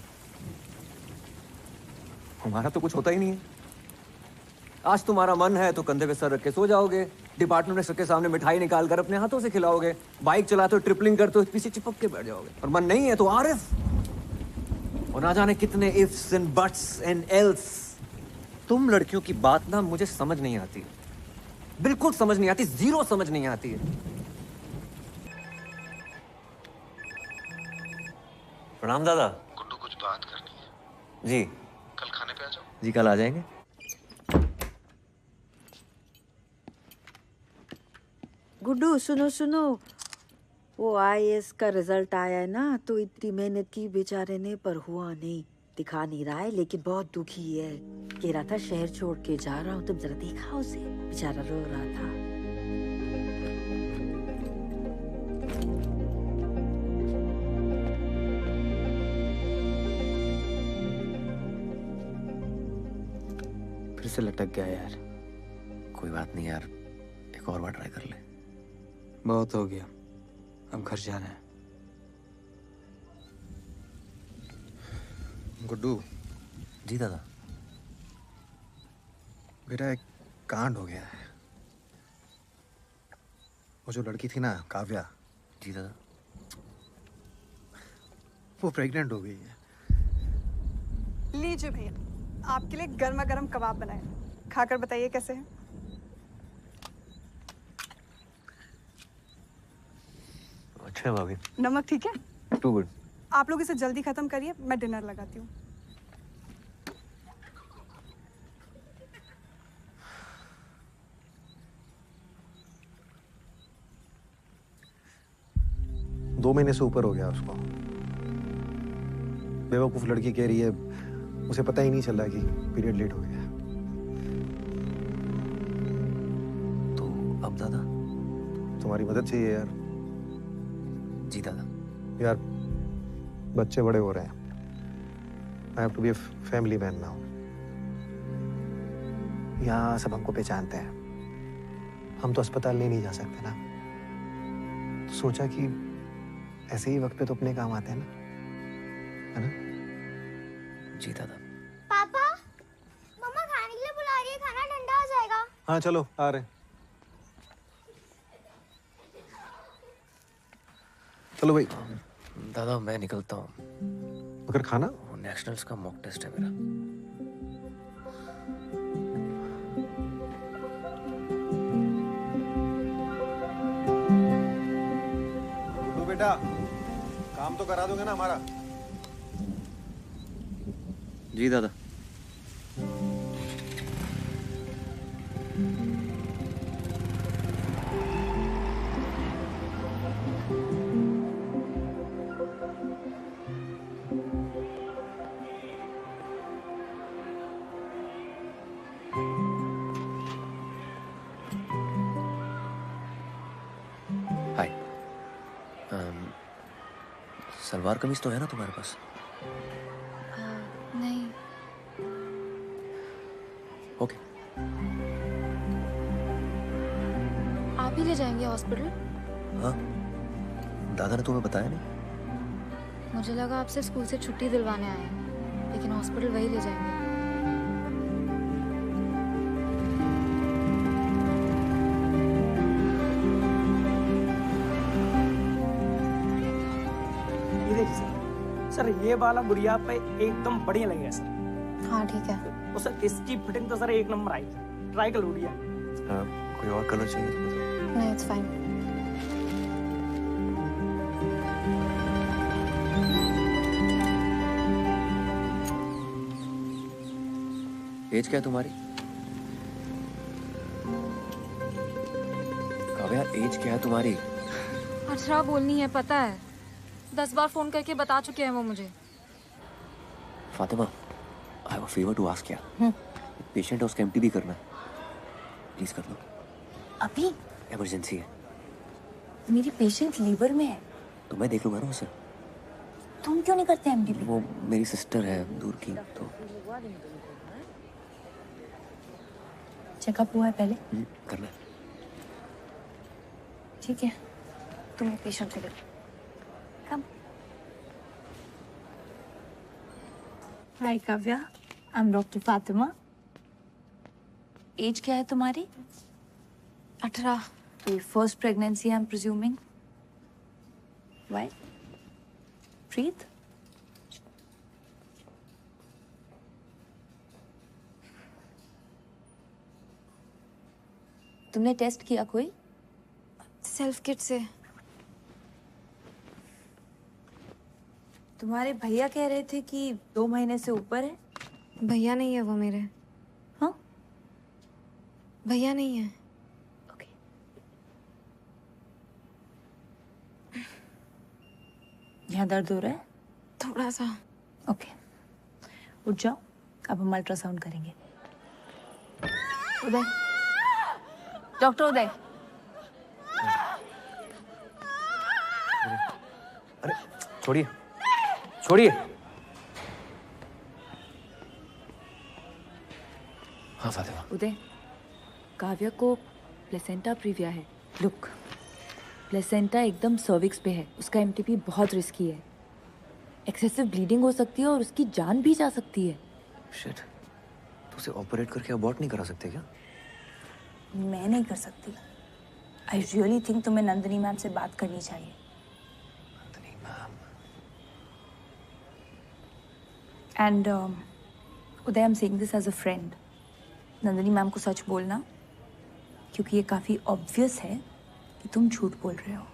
हमारा तो कुछ होता ही नहीं है। आज तुम्हारा मन है तो कंधे पे सर रख के सो जाओगे, डिपार्टमेंट में सबके सामने मिठाई निकाल कर अपने हाथों से खिलाओगे, बाइक चलाते हो ट्रिपलिंग करते हो पीछे चिपक के बैठ जाओगे। और मन नहीं है तो आरिफ, और ना जाने कितने ifs and buts and else. तुम लड़कियों की बात ना मुझे समझ नहीं आती, बिल्कुल समझ नहीं आती, जीरो समझ नहीं आती है। प्रणाम दादा। गुड्डू कुछ बात करनी है। जी कल खाने पे आ जाओ। जी कल आ जाएंगे। गुड्डू सुनो सुनो, वो आईएएस का रिजल्ट आया है ना, तो इतनी मेहनत की बेचारे ने पर हुआ नहीं, दिखा नहीं रहा है लेकिन बहुत दुखी है। कह रहा था शहर छोड़ के जा रहा हूँ, तुम जरा देखा उसे, बेचारा रो रहा था। फिर से लटक गया यार। कोई बात नहीं यार, एक और बार ट्राई कर ले। बहुत हो गया, अब घर जाना है। गुड्डू। जी दादा। बेटा एक कांड हो गया है। वो जो लड़की थी ना काव्या। जी दादा। वो प्रेग्नेंट हो गई है। लीजिए भैया, आपके लिए गर्मा गर्म कबाब बनाए, खाकर बताइए कैसे हैं। अच्छा भाभी। नमक ठीक है? Too good. आप लोग इसे जल्दी खत्म करिए, मैं डिनर लगाती हूँ। दो महीने से ऊपर हो गया उसको। बेवकूफ लड़की कह रही है उसे पता ही नहीं चल रहा कि पीरियड लेट हो गया। तो अब दादा? तुम्हारी मदद चाहिए यार। जी दादा। यार बच्चे बड़े हो रहे हैं। I have to be a family man now. यहाँ सब हमको पहचानते हैं, हम तो अस्पताल नहीं जा सकते ना, तो सोचा कि ऐसे ही वक्त पे तो अपने काम आते हैं ना, है ना? जी दादा। पापा, मम्मा खाने के लिए बुला रही है, खाना ठंडा हो जाएगा। हाँ चलो आ रहे। चलो भाई। दादा मैं निकलता हूँ। मगर खाना? नेशनल्स का मॉक टेस्ट है मेरा। बेटा काम तो करा दोगे ना हमारा? जी दादा। हाय। सलवार कमीज तो है ना तुम्हारे पास? नहीं। ओके। आप ही ले जाएंगे हॉस्पिटल? हाँ, दादा ने तुम्हें बताया नहीं? मुझे लगा आपसे स्कूल से छुट्टी दिलवाने आए हैं, लेकिन हॉस्पिटल वही ले जाएंगे। ये देखिए सर, ये वाला गुड़िया पे एकदम बढ़िया लगेगा सर। हाँ ठीक है। और सर इसकी फिटिंग तो सर एक नंबर आई, ट्राई कर गुड़िया। कोई और कलर चाहिए तो बताओ। नहीं, इट्स फाइन। एज क्या है तुम्हारी? काव्या एज क्या है तुम्हारी? 18 बोलनी है, पता है। 10 बार फोन करके बता चुके हैं वो मुझे। Fatima, I have a favour to ask यार। पेशेंट है, उसका एमटीबी करना है, प्लीज कर लो। अभी इमरजेंसी है। मेरी पेशेंट लीवर में है। तो मैं देख लूंगा ना उसे। तुम क्यों नहीं करते एमडीबी? वो मेरी सिस्टर है दूर की, तो चेकअप हुआ है पहले? करना है। ठीक है, तुम्हें पेशेंट को देखो। Come. Hi Kavya, I am doctor Fatima. Age क्या है तुम्हारी? 18। तो first pregnancy I am presuming. Why? Breathe. तुमने टेस्ट किया कोई? सेल्फ किट से। तुम्हारे भैया कह रहे थे कि 2 महीने से ऊपर है। भैया नहीं है वो मेरे। हाँ? भैया नहीं है। यहाँ दर्द हो रहा है? थोड़ा सा। ओके, उठ जाओ, अब हम अल्ट्रासाउंड करेंगे। उदय, डॉक्टर उदय। अरे छोड़िए, छोड़िए। हाँ फातिमा। उदय, काव्या को प्लेसेंटा प्रीविया है। लुक, प्लेसेंटा एकदम सर्विक्स पे है, उसका एमटीपी बहुत रिस्की है। एक्सेसिव ब्लीडिंग हो सकती है और उसकी जान भी जा सकती है। शिट, तो उसे ऑपरेट करके अबॉर्ट नहीं करा सकते क्या? मैं नहीं कर सकती। आई रियली थिंक तुम्हें नंदिनी मैम से बात करनी चाहिए। Nandini ma'am. And Uday, I am saying this as a friend. Nandini ma'am को सच बोलना, क्योंकि ये काफी ऑब्वियस है कि तुम झूठ बोल रहे हो।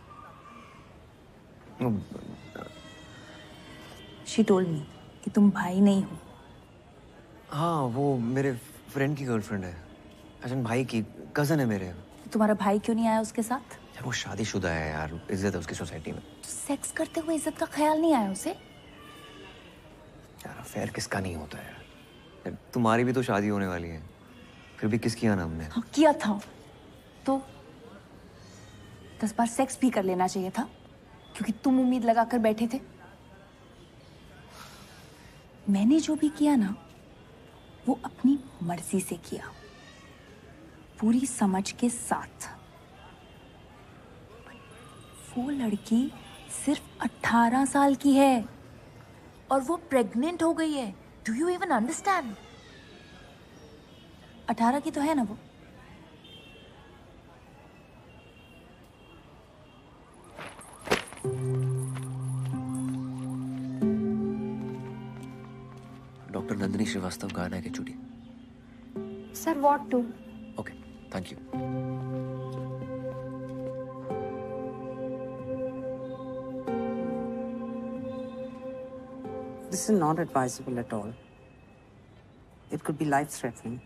शी टोल्ड मी कि तुम भाई नहीं हो। हाँ, वो मेरे फ्रेंड की गर्लफ्रेंड है। अजन भाई की कजन है मेरे। तुम्हारा भाई क्यों नहीं आया उसके साथ? यार वो शादीशुदा है यार, इज्जत है उसकी सोसाइटी में। तो सेक्स करते हुए इज्जत का ख्याल नहीं आया उसे? यार अफेयर किसका नहीं होता है यार, तुम्हारी भी तो शादी होने वाली है, फिर भी किस किया ना हमने? हाँ, किया था तो 10 बार सेक्स भी कर लेना चाहिए था, क्योंकि तुम उम्मीद लगाकर बैठे थे। मैंने जो भी किया ना, वो अपनी मर्जी से किया, पूरी समझ के साथ। वो लड़की सिर्फ 18 साल की है और वो प्रेग्नेंट हो गई है। Do you even understand? 18 की तो है ना वो? डॉक्टर नंदिनी श्रीवास्तव, गाना के चुड़ी। Sir what to? Okay, thank you. This is not advisable at all. It could be life-threatening.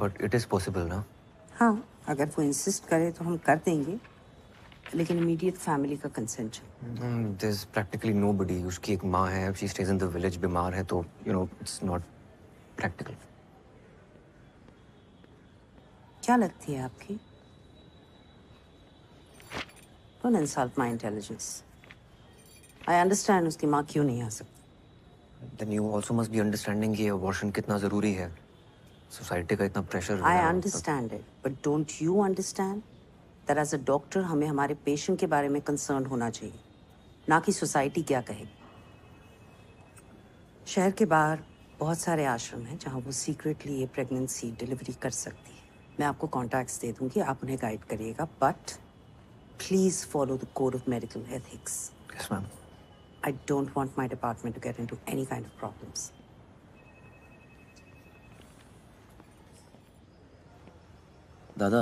But it is possible ना? हाँ, अगर वो इंसिस्ट करे तो हम कर देंगे, लेकिन इमीडिएट फैमिली का कंसेंट चाहिए। There's practically nobody. उसकी एक माँ है, she stays in the village, बीमार है तो it's not practical. क्या लगती है आपकी? Don't insult my intelligence. I understand उसकी माँ क्यों नहीं आ सकती। Then you also must be understanding कि abortion कितना जरूरी है। सोसाइटी का इतना pressure. I understand it, but don't you understand that as a doctor हमें हमारे पेशेंट के बारे में कंसर्न होना चाहिए, ना कि सोसाइटी क्या कहेगी। शहर के बाहर बहुत सारे आश्रम हैं जहाँ वो सीक्रेटली ये प्रेगनेंसी डिलीवरी कर सकती है। मैं आपको कॉन्टैक्ट्स दे दूंगी, आप उन्हें गाइड करिएगा, but please follow the code of medical ethics. Yes, ma'am. I don't want my department to get into any kind of problems. दादा,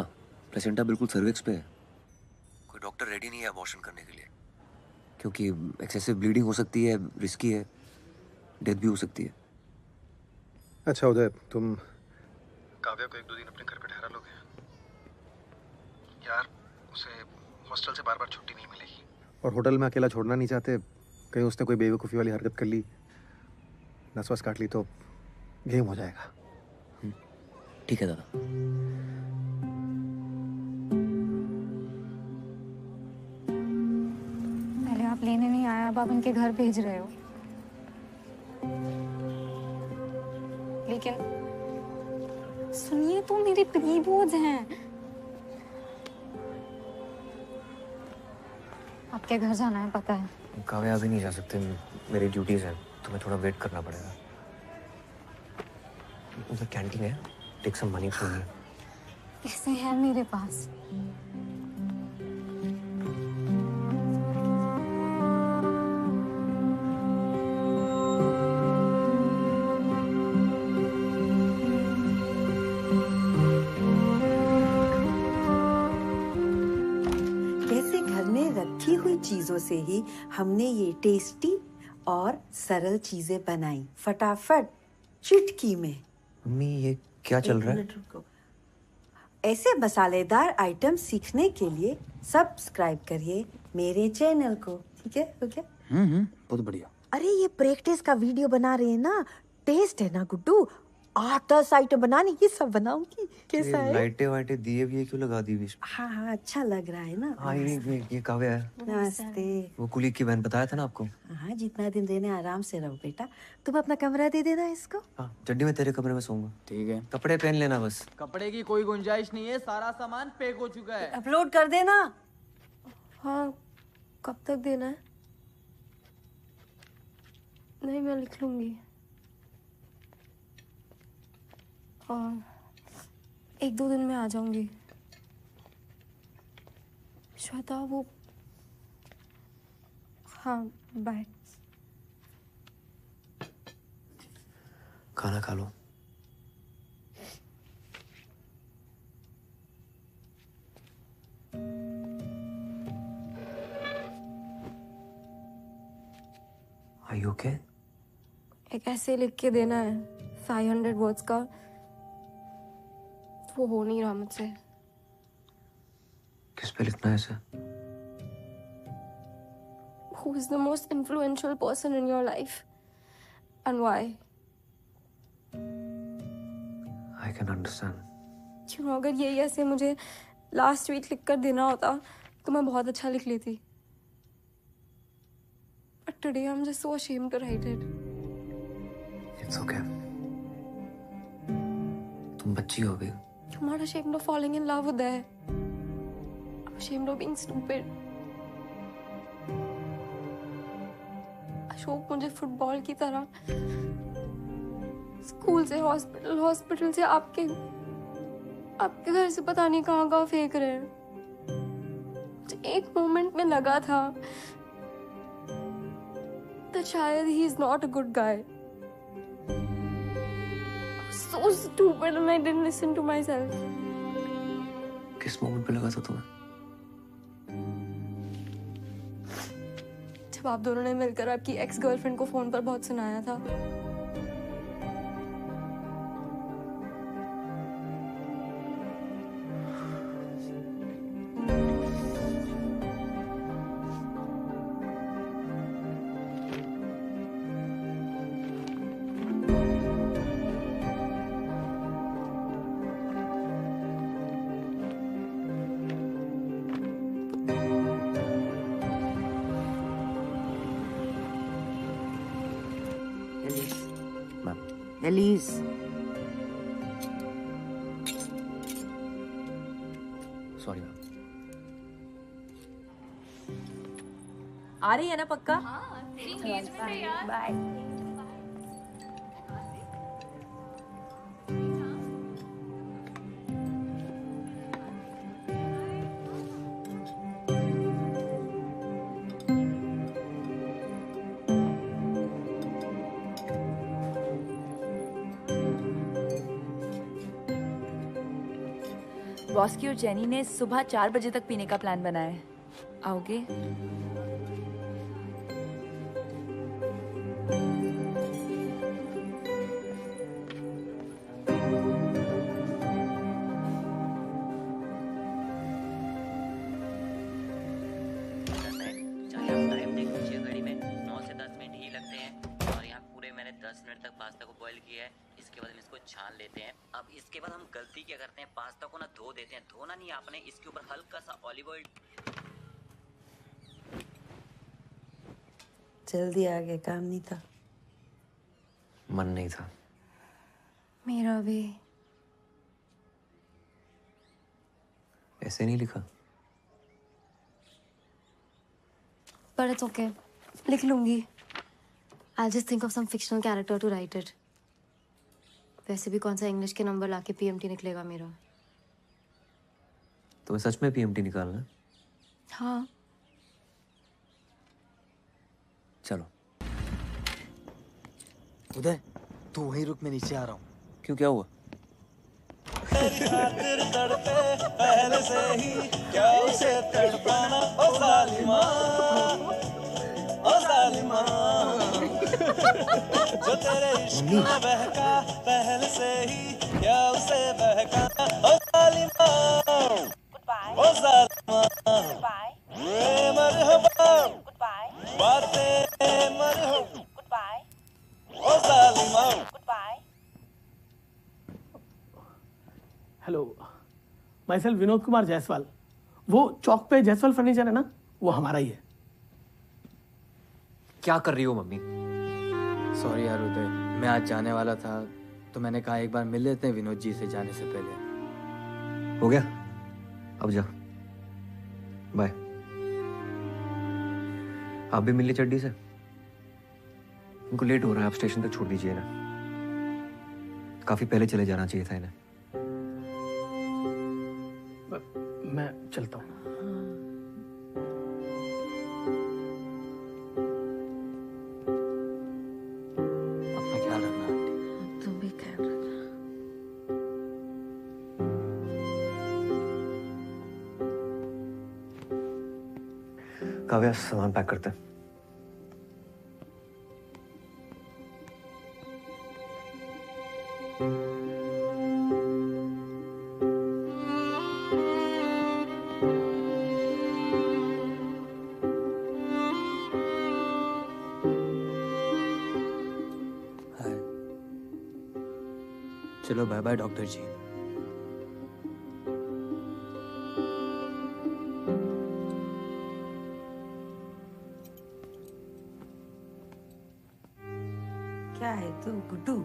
प्लेसेंटा बिल्कुल सर्विक्स पे है। कोई डॉक्टर रेडी नहीं है अबॉर्शन करने के लिए, क्योंकि एक्सेसिव ब्लीडिंग हो सकती है, रिस्की है, डेथ भी हो सकती है। अच्छा उदय, तुम काव्या को 1-2 दिन अपने घर पे ठहरा लोगे? यार उसे हॉस्टल से बार-बार छुट्टी नहीं मिलेगी। और होटल में अकेला छोड़ना नहीं चाहते, कहीं उसने कोई बेवकूफ़ी वाली हरकत कर ली, नस वस काट ली तो गेम हो जाएगा। ठीक है दादा। पहले आप लेने नहीं आए, अब आप उनके घर भेज रहे हो। लेकिन सुनिए, तो मेरे प्रीबोर्ड्स हैं। आपके घर जाना है पता है। काव्या अभी नहीं जा सकते, मेरी ड्यूटीज हैं, तुम्हें थोड़ा वेट करना पड़ेगा। उधर कैंटीन है, take some money from here. पैसे हैं मेरे पास। कैसे घर में रखी हुई चीजों से ही हमने ये टेस्टी और सरल चीजें बनाई, फटाफट चुटकी में। मम्मी ये क्या चल रहा है? एक मिनट रुको। ऐसे मसालेदार आइटम सीखने के लिए सब्सक्राइब करिए मेरे चैनल को, ठीक है? हो गया? बहुत बढ़िया। अरे ये प्रैक्टिस का वीडियो बना रहे हैं ना, टेस्ट है ना गुड्डू, 8-10 आइटम बनाने, ये सब बनाऊंगी। कैसा है? लाइटें वाइटें दिए भी क्यों लगा दी बीच में? हाँ हाँ, अच्छा लग रहा है ना। हाँ ये काव्या है, नमस्ते। वो कुली की बहन, बताया था ना आपको। हाँ, जितना दिन देने आराम से रहो बेटा। तुम अपना कमरा दे देना इसको। हाँ, चड्डी में तेरे कमरे में सोऊंगा। ठीक है। कपड़े पहन लेना बस। कपड़े की कोई गुंजाइश नहीं है, सारा सामान पैक हो चुका है। अपलोड कर देना। हाँ, कब तक देना है? नहीं, मैं लिख लूंगी। और 1-2 दिन में आ जाऊंगी। श्वेता वो, हाँ बाय। खाना खा लो। Are you okay? एक ऐसे लिख के देना है 500 वर्ड्स का, वो हो नहीं रहा मुझसे। किस पे लिखना है इसे? Who is the most influential person in your life and why? I can understand. क्यों, अगर यही ऐसे मुझे लास्ट वीक लिख कर देना होता तो मैं बहुत अच्छा लिख लेती। But today I'm just so ashamed to write it. It's okay. तुम बच्ची हो अभी। I'm not ashamed of falling in love with that. I'm ashamed of being stupid. Ashok मुझे फुटबॉल की तरह स्कूल से हॉस्पिटल, हॉस्पिटल से आपके घर से पता नहीं कहाँ फेंक रहे हैं। मुझे एक मोमेंट में लगा था that शायद he is not a good guy. I was so stupid and I didn't listen to myself. किस मोमेंट पे लगा था तुम्हें? जब आप दोनों ने मिलकर आपकी एक्स गर्लफ्रेंड को फोन पर बहुत सुनाया था। Alice, sorry ma'am. आ रही है ना पक्का? बाय। बॉस की और जेनी ने सुबह 4 बजे तक पीने का प्लान बनाया है। आओगे? बॉईल किया है, इसके बाद हम इसको छान लेते हैं। अब इसके बाद हम गलती क्या करते हैं, पास्ता को ना धो देते हैं। धोना नहीं आपने, इसके ऊपर हल्का सा ऑलिव ऑयल। जल्दी आ गया, काम नहीं था। मन नहीं था। मेरा भी। ऐसे नहीं लिखा। But it's okay. लिख लूंगी। I'll just think of some fictional character to write it. वैसे भी कौन सा इंग्लिश के नंबर लाके PMT निकलेगा मेरा। तुम्हें सच में PMT निकालना है? हाँ। चलो। उदय, तू वहीं रुक, मैं नीचे आ रहा हूँ। क्यों, क्या हुआ? खातिर तड़पे पहले से ही, क्या उसे तड़पाना ओ जालिमा, ओ जालिमा। जो तेरे इश्क में बहका पहले से ही, क्या उसे बहकाना ओ जालिमा, ओ जालिमा। मरहबा बातें मरहबा ओ जालिमा। Hello, myself Vinod Kumar Jaiswal. वो चौक पे जायसवाल फर्नीचर है ना, वो हमारा ही है। क्या कर रही हो मम्मी? सॉरी यार उदय, मैं आज जाने वाला था तो मैंने कहा एक बार मिल लेते हैं विनोद जी से जाने से पहले। हो गया, अब जा, बाय। आप भी मिल ली चड्डी से? उनको लेट हो रहा है, आप स्टेशन तक छोड़ दीजिए ना। काफी पहले चले जाना चाहिए था इन्हें। मैं चलता हूँ। अपना ख्याल रखना आंटी। तुम भी ख्याल रखना। काव्या, सामान पैक करते हैं। चलो बाय बाय डॉक्टर जी। क्या है तू गुड्डू,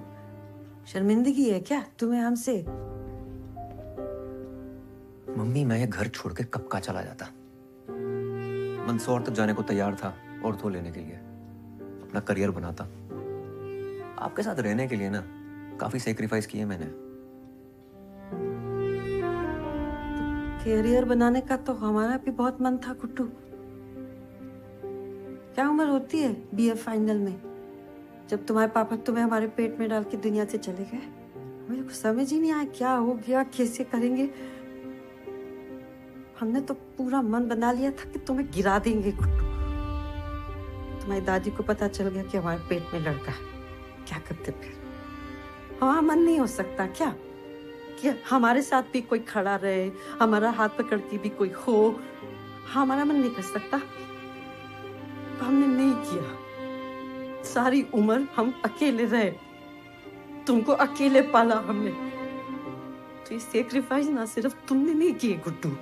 शर्मिंदगी है क्या तुम्हें हमसे? मम्मी, मैं ये घर छोड़ के कब का चला जाता। मंदसौर तक जाने को तैयार था ऑर्थो लेने के लिए, अपना करियर बनाता। आपके साथ रहने के लिए ना काफी सेक्रीफाइस किए मैंने। करियर बनाने का तो हमारा भी बहुत मन था गुड्डू। क्या उम्र होती है BA फाइनल में, जब तुम्हारे पापा तुम्हें हमारे पेट में डाल के दुनिया से चले गए? मेरे को समझ ही नहीं आया क्या हो गया, कैसे करेंगे। हमने तो पूरा मन बना लिया था कि तुम्हें गिरा देंगे गुड्डू। तुम्हारी दादी को पता चल गया कि हमारे पेट में लड़का है, क्या करते फिर? हमारा मन नहीं हो सकता क्या कि हमारे साथ भी कोई खड़ा रहे, हमारा हाथ पकड़ के भी कोई हो? हमारा मन नहीं कर सकता। तो हमने नहीं किया। सारी उम्र हम अकेले रहे, तुमको अकेले पाला हमने। तो ये सेक्रीफाइस ना सिर्फ तुमने नहीं किए गुड्डू।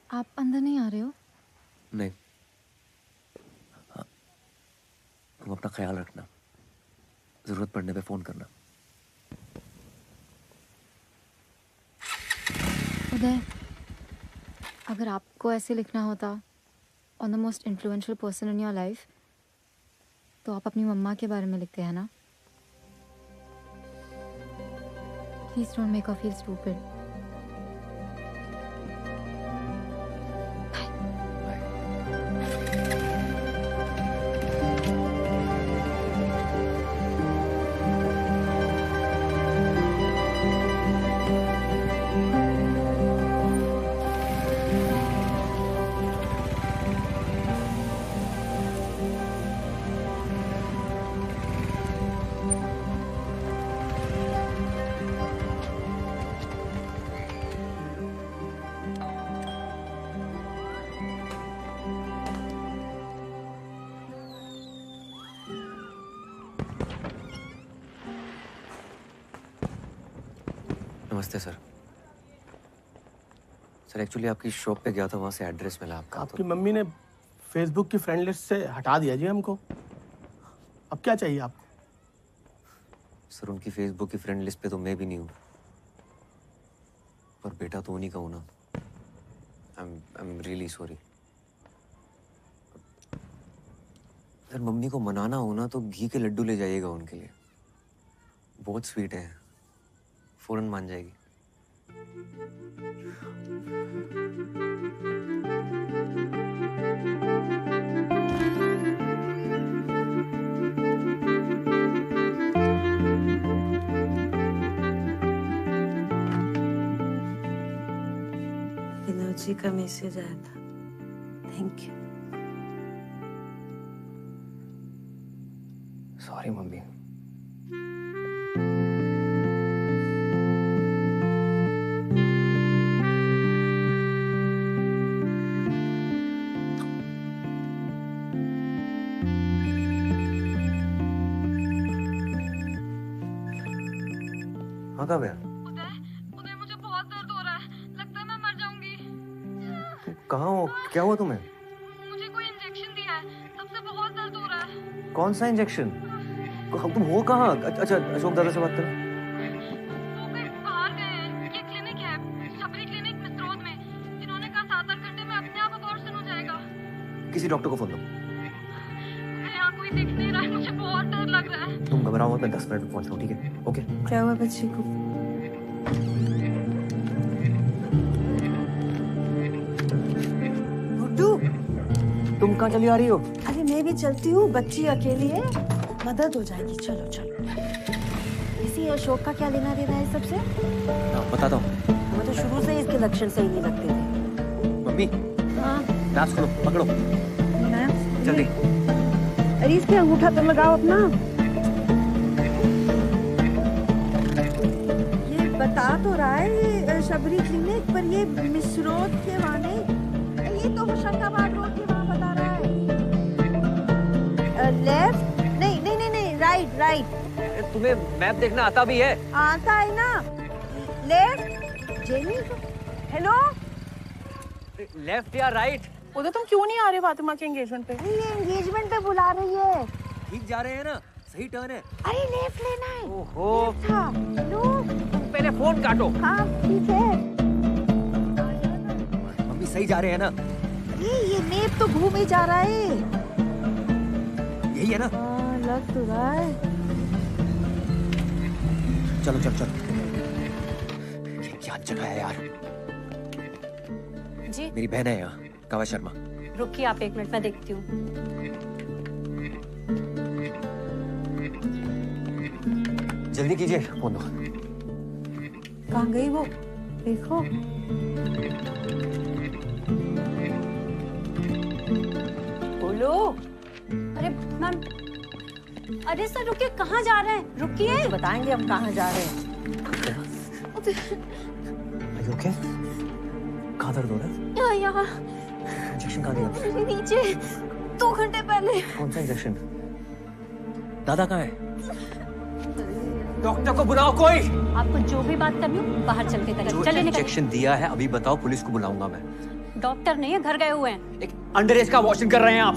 आप अंदर नहीं आ रहे हो? नहीं। हाँ, तुम अपना ख्याल रखना, जरूरत पड़ने पे फोन करना। उदय, अगर आपको ऐसे लिखना होता on the most influential person in your life, तो आप अपनी मम्मा के बारे में लिखते हैं ना? Please don't make her feel stupid. नमस्ते सर. सर एक्चुअली आपकी शॉप पे गया था, वहाँ से एड्रेस मिला आपका. आपकी मम्मी ने फेसबुक की फ्रेंड लिस्ट से हटा दिया जी हमको. अब क्या चाहिए आपको? सर उनकी फेसबुक की फ्रेंड लिस्ट पे तो मैं भी नहीं हूँ, पर बेटा तो उन्हीं का हूँ ना. I am really sorry. Sir mummy को मनाना हो ना तो घी के लड्डू ले जाइएगा उनके लिए. बहुत स्वीट है, फौरन मान जाएगी. विनोद जी का मैसेज आया था. Thank you. Sorry mummy. हाँ कब है? उदय मुझे बहुत दर्द हो रहा है. लगता है मैं मर जाऊंगी. कहाँ हो? क्या हुआ तुम्हें? मुझे कोई इंजेक्शन दिया है, तब से बहुत दर्द हो रहा है. कौन सा इंजेक्शन? तुम हो कहाँ? अच्छा अशोक दादा से बात करो. वो कहीं बाहर गए हैं. ये क्लिनिक है, शबरी क्लिनिक मिस्रोद में. जिन्होंने कहा 7-8 घंटे में अपने आप अबॉर्शन हो जाएगा. किसी डॉक्टर को फोन दो. यहाँ कोई दिख नहीं रहा है, मुझे बहुत डर लग रहा है. तुम घबराओ मत, मैं 10 मिनट में पहुंच रहा हूँ. ठीक है? ओके. क्या हुआ बच्चे को? गुड्डू, तुम कहाँ चली आ रही हो? अरे मैं भी चलती हूँ. बच्ची अकेली है, मदद हो जाएगी. चलो चलो. इसी अशोक का क्या लेना देना है सबसे? बताता हूँ. मुझे शुरू से इसके लक्षण सही नहीं लगते थे. मम्मी हाँ. ग्लास खोलो, पकड़ो मैम जल्दी. अरे इसके अंगूठा तो लगाओ अपना. ये बता तो रहा है ये शबरी क्लिनिक, पर ये मिसरोद के वहाँ नहीं. ये तो होशंगाबाद रोड के वहाँ बता रहा है. लेफ्ट नहीं नहीं नहीं नहीं, राइट राइट. तुम्हें मैप देखना आता भी है? आता है ना. लेफ्ट. Jenny hello. लेफ्ट या राइट? उधर तुम क्यों नहीं आ रहे फातिमा के एंगेजमेंट पे? ये एंगेजमेंट पे बुला रही है. ठीक जा रहे हैं ना? सही टर्न है. अरे लेफ्ट लेना है. ओहो. लो पहले फोन काटो. हाँ ठीक है. मम्मी सही जा रहे हैं ना? ये नेप तो घूम ही जा रहा है. यही है ना? हाँ लग तो रहा है. चलो चलो चलो. ये क्या जगह है यार? जी मेरी बहन है यहाँ, काव्या शर्मा. रुकिए आप 1 मिनट, मैं देखती हूँ. जल्दी कीजिए, फोन दो. कहाँ गई वो? देखो. बोलो. अरे मैम, अरे सर रुकिए, कहाँ जा रहे हैं? रुकिए. तो बताएंगे हम कहाँ जा रहे हैं. ओके? कहाँ दर्द हो रहा है? यहाँ इंजेक्शन कहाँ दिया? नीचे 2 घंटे पहले. कौन सा इंजेक्शन? दादा कहाँ है? डॉक्टर को बुलाओ कोई. आपको जो भी बात करनी हो बाहर चल के करें. जो चलिए निकलिए. इंजेक्शन दिया है अभी बताओ, पुलिस को बुलाऊंगा मैं. डॉक्टर नहीं है, घर गए हुए हैं. एक अंडर एज का वॉशिंग कर रहे हैं आप.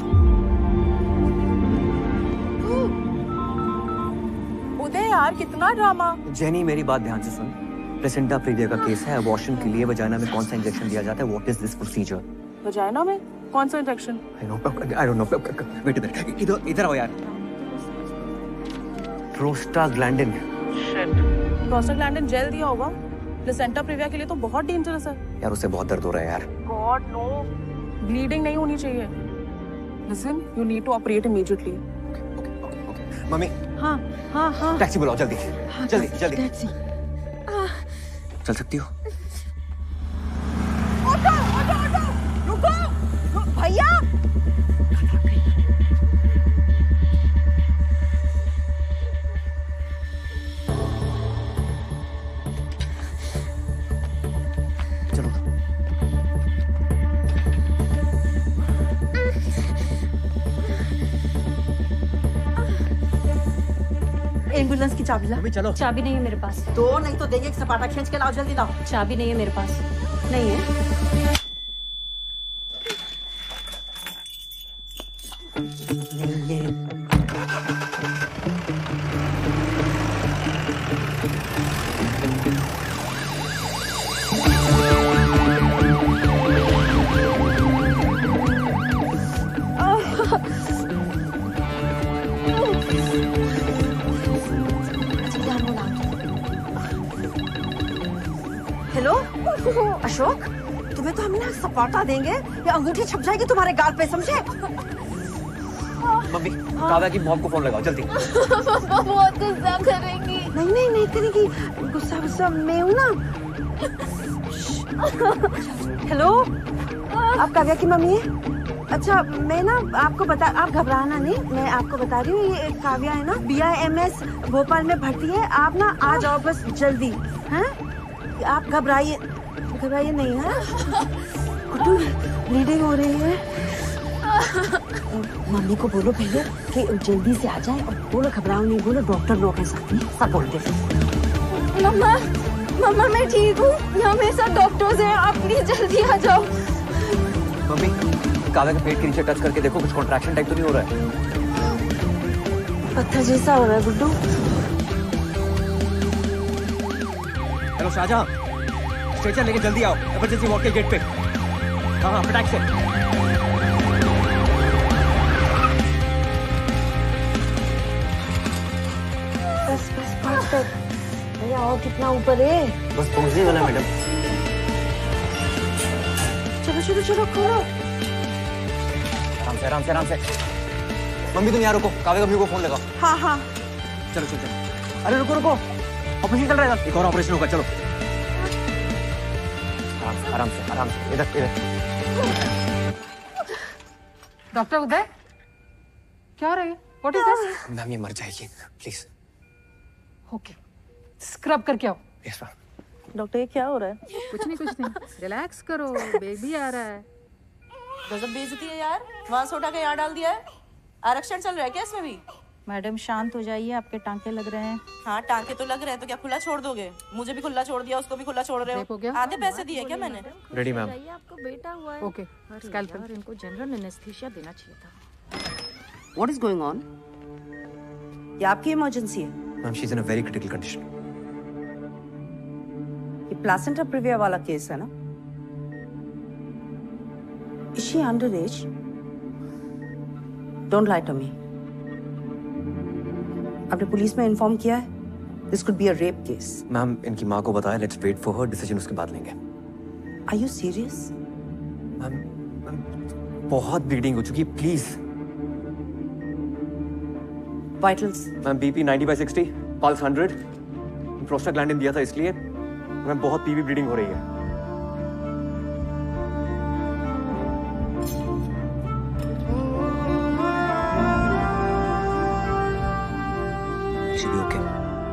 उदय यार कितना ड्रामा. जेनी मेरी बात ध्यान से सुन. प्लेसेंटा प्रीविया का केस है. अबॉर्शन के लिए वजाइना में कौन सा इंजेक्शन दिया जाता है? What is this procedure? Vagina में कौन सा injection? I don't know. Wait a minute. इधर आओ यार. प्रोस्टाग्लैंडिन। प्रोस्टाग्लैंडिन जेल दिया होगा। प्लेसेंटा प्रीविया के लिए तो बहुत डेंजरस है। यार उससे बहुत दर्द हो रहा है यार। गॉड नो, ब्लीडिंग नहीं होनी चाहिए। Listen, you need to operate immediately. Mummy हाँ हाँ हाँ, टैक्सी बुलाओ जल्दी। हाँ, जल्दी जल्दी टैक्सी। चल सकती हो? ऑटो ऑटो ऑटो, रुको भैया। एम्बुलेंस की चाबी ला। अभी चलो। चाबी नहीं है मेरे पास। दो नहीं तो देंगे, एक सपाटा खींच के लाओ, जल्दी लाओ। चाबी नहीं है मेरे पास। नहीं है। हेलो अशोक, तुम्हें तो हम ना सपाटा देंगे या अंगूठी छप जाएगी तुम्हारे गाल पे, समझे? मम्मी काव्या की मॉम को फोन लगाओ जल्दी। बहुत गुस्सा करेंगी। नहीं नहीं करेगी, गुस्सा गुस्सा मैं हूँ ना। हेलो, आप काव्या की मम्मी है? अच्छा मैं ना आपको बता, आप घबराना नहीं, मैं आपको बता रही हूँ, ये काव्या है ना BIMS भोपाल में भर्ती है। आप ना आ जाओ बस जल्दी, हैं? आप घबराइए नहीं है। गुड्डू ब्लीडिंग हो रही है। मम्मी को बोलो पहले कि जल्दी से आ जाए और बोलो घबराओ नहीं, बोलो डॉक्टर लोग हैं साथ में, सब बोल दे। मम्मा मम्मा मैं ठीक हूँ, यहाँ मेरे साथ डॉक्टर्स हैं, आप प्लीज जल्दी आ जाओ। मम्मी काव्या के पेट के नीचे टच करके देखो, कुछ कॉन्ट्रैक्शन टाइप तो नहीं हो रहा है? पत्थर जैसा हो रहा है गुड्डू। हेलो शाहजहां, स्ट्रेचर लेके जल्दी आओ, इमरजेंसी वार्ड के गेट पे। हाँ हाँ फटाक से। बस बस बस भैया, और कितना ऊपर है? बस पहुंचने वाला मैडम। चलो चलो चलो खोलो। आराम से आराम से आराम से। मम्मी तुम यहाँ रुको, काव्या मम्मी को फोन लगाओ। हाँ हाँ चलो चलो चलो। अरे रुको रुको, ऑपरेशन चल रहा है, एक और ऑपरेशन होगा, चलो। आराम से आराम से, इधर इधर। डॉक्टर उदय, क्या हो रहा है? What is this? मैम ये मर जाएगी, प्लीज। ओके, स्क्रब करके आओ। Yes ma'am. डॉक्टर ये क्या हो रहा है? कुछ नहीं, रिलैक्स करो, बेबी आ रहा है। गजब बेइज्जती है यार, वहां से उठा के यहाँ डाल दिया है। आरक्षण चल रहा है क्या इसमें भी? मैडम शांत हो जाइए, आपके टांके लग रहे हैं। हाँ टांके तो लग रहे हैं, तो क्या खुला छोड़ दोगे? मुझे भी खुला छोड़ दिया, उसको भी खुला छोड़ रहे हो। आधे पैसे दिए क्या मैंने? Ready ma'am. आपको बेटा हुआ है। Okay, scalpel. इनको जनरल एनेस्थीसिया देना चाहिए था। What is going on? ये आपकी इमरजेंसी है? Ma'am she is in a very critical condition. ये प्लेसेंटा प्रीविया वाला केस है ना? Is she underage? Don't lie to me. आपने पुलिस में इन्फॉर्म किया है? This could be a rape case. Ma'am इनकी माँ को बताया, let's wait for her decision, उसके बाद लेंगे। Are you serious? मैम बहुत ब्लीडिंग हो चुकी है, please. Vitals? Ma'am BP 90/60, pulse 100, prostaglandin दिया था इसलिए। मैम बहुत पीवी ब्लीडिंग हो रही है।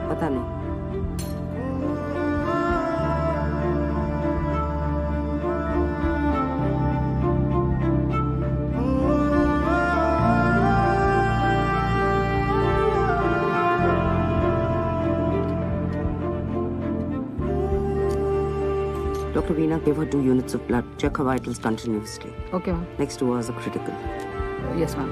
पता नहीं। Dr. Veena gave her 2 units of blood. Check her vitals continuously. Okay, ma'am. Next 2 hours are critical. Yes, ma'am.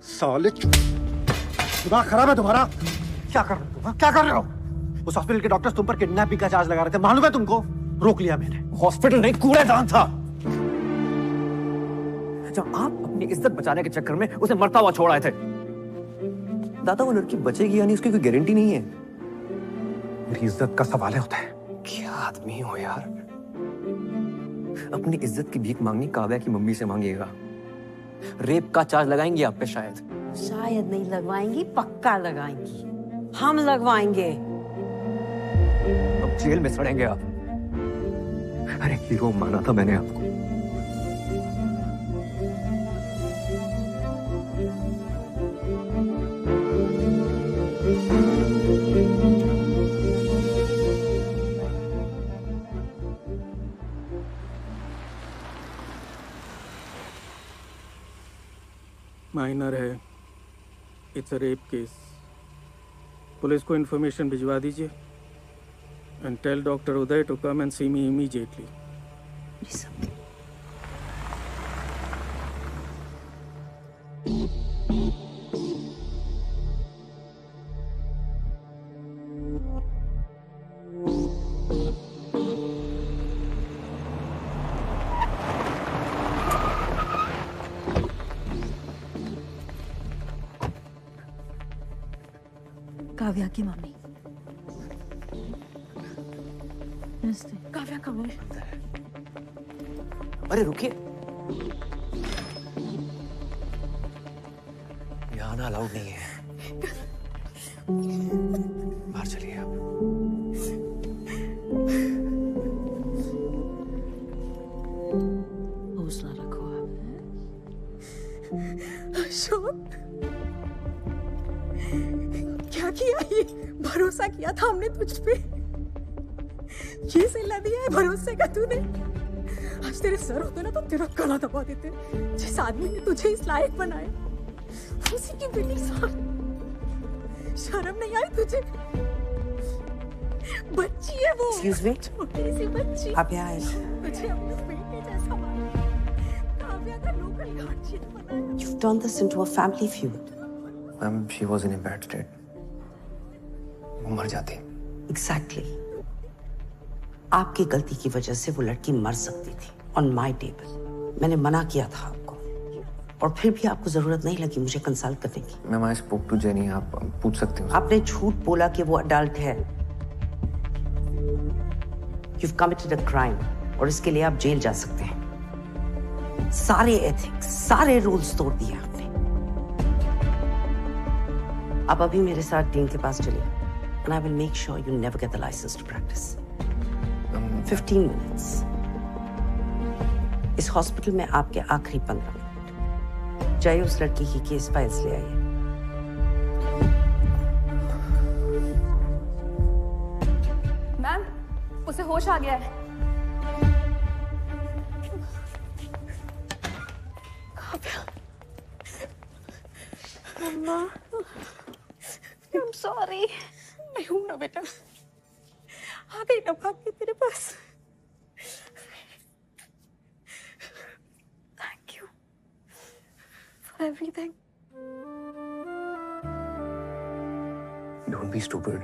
साले दिमाग खराब है तुम्हारा? क्या कर रहे हो तुम? क्या कर रहे हो? उस हॉस्पिटल के डॉक्टर्स तुम पर किडनैपिंग का चार्ज लगा रहे थे, मालूम है तुमको? रोक लिया मैंने। हॉस्पिटल नहीं, कूड़ेदान था। जब आप अपनी इज्जत बचाने के चक्कर में उसे मरता हुआ छोड़ आए थे। दादा, वो लड़की बचेगी या नहीं उसकी कोई गारंटी नहीं है। मेरी इज्जत का सवाल होता है। क्या आदमी हो यार। अपनी इज्जत की भीख मांगनी काव्या की मम्मी से मांगिएगा। रेप का चार्ज लगाएंगी आप पे शायद। शायद नहीं लगवाएंगी, पक्का लगाएंगी। हम लगवाएंगे। अब जेल में सड़ेंगे आप। अरे हीरो माना था मैंने आपको। माइनर है, it's a rape case. Police को इन्फॉर्मेशन भिजवा दीजिए and tell doctor Uday to come and see me immediately. Kavya की मम्मी। काव्या कब है? अरे रुकिए, यहाँ आना अलाउड नहीं है। बाहर चलिए आप। हौसला रखो आप। अशोक, क्या किया ये? भरोसा किया था हमने तुझ पे। ये सिला दिया है भरोसे का तूने। आज तेरे सर होते ना तो तेरा गला दबा देते। जिस आदमी ने तुझे इस लायक बनाया, उसी की बेटी साथ। शर्म नहीं आई तुझे? बच्ची है वो। Excuse me? छोटी सी बच्ची। आप यहाँ आए। तुझे अपने बेटे जैसा माना। काव्या का लोकल गार्जियन बनाया। You've turned this into a family feud. Ma'am, she was in a bad state. वो मर जाती। Exactly. आपकी गलती की वजह से वो लड़की मर सकती थी। On my table. मैंने मना किया था आपको, और फिर भी आपको जरूरत नहीं लगी मुझे कंसल्ट करने की। Ma'am, I spoke to Jenny, आप पूछ सकते हो। आपने झूठ बोला कि वो अडल्ट है। You've committed a crime, और इसके लिए आप जेल जा सकते हैं। सारे एथिक्स, सारे रूल्स तोड़ दिए आपने। आप अभी मेरे साथ डीन के पास चलिए, and I will make sure you never get the license to practice. 15 minutes. इस हॉस्पिटल में आपके आखिरी 15 मिनट। जाइए उस लड़की की केस फाइल्स ले आइए। मैम, उसे होश आ गया है। मम्मा, I'm sorry. मैं हूं ना बेटा, आ गई ना भाग के तेरे पास। Thank you for everything. Don't be stupid.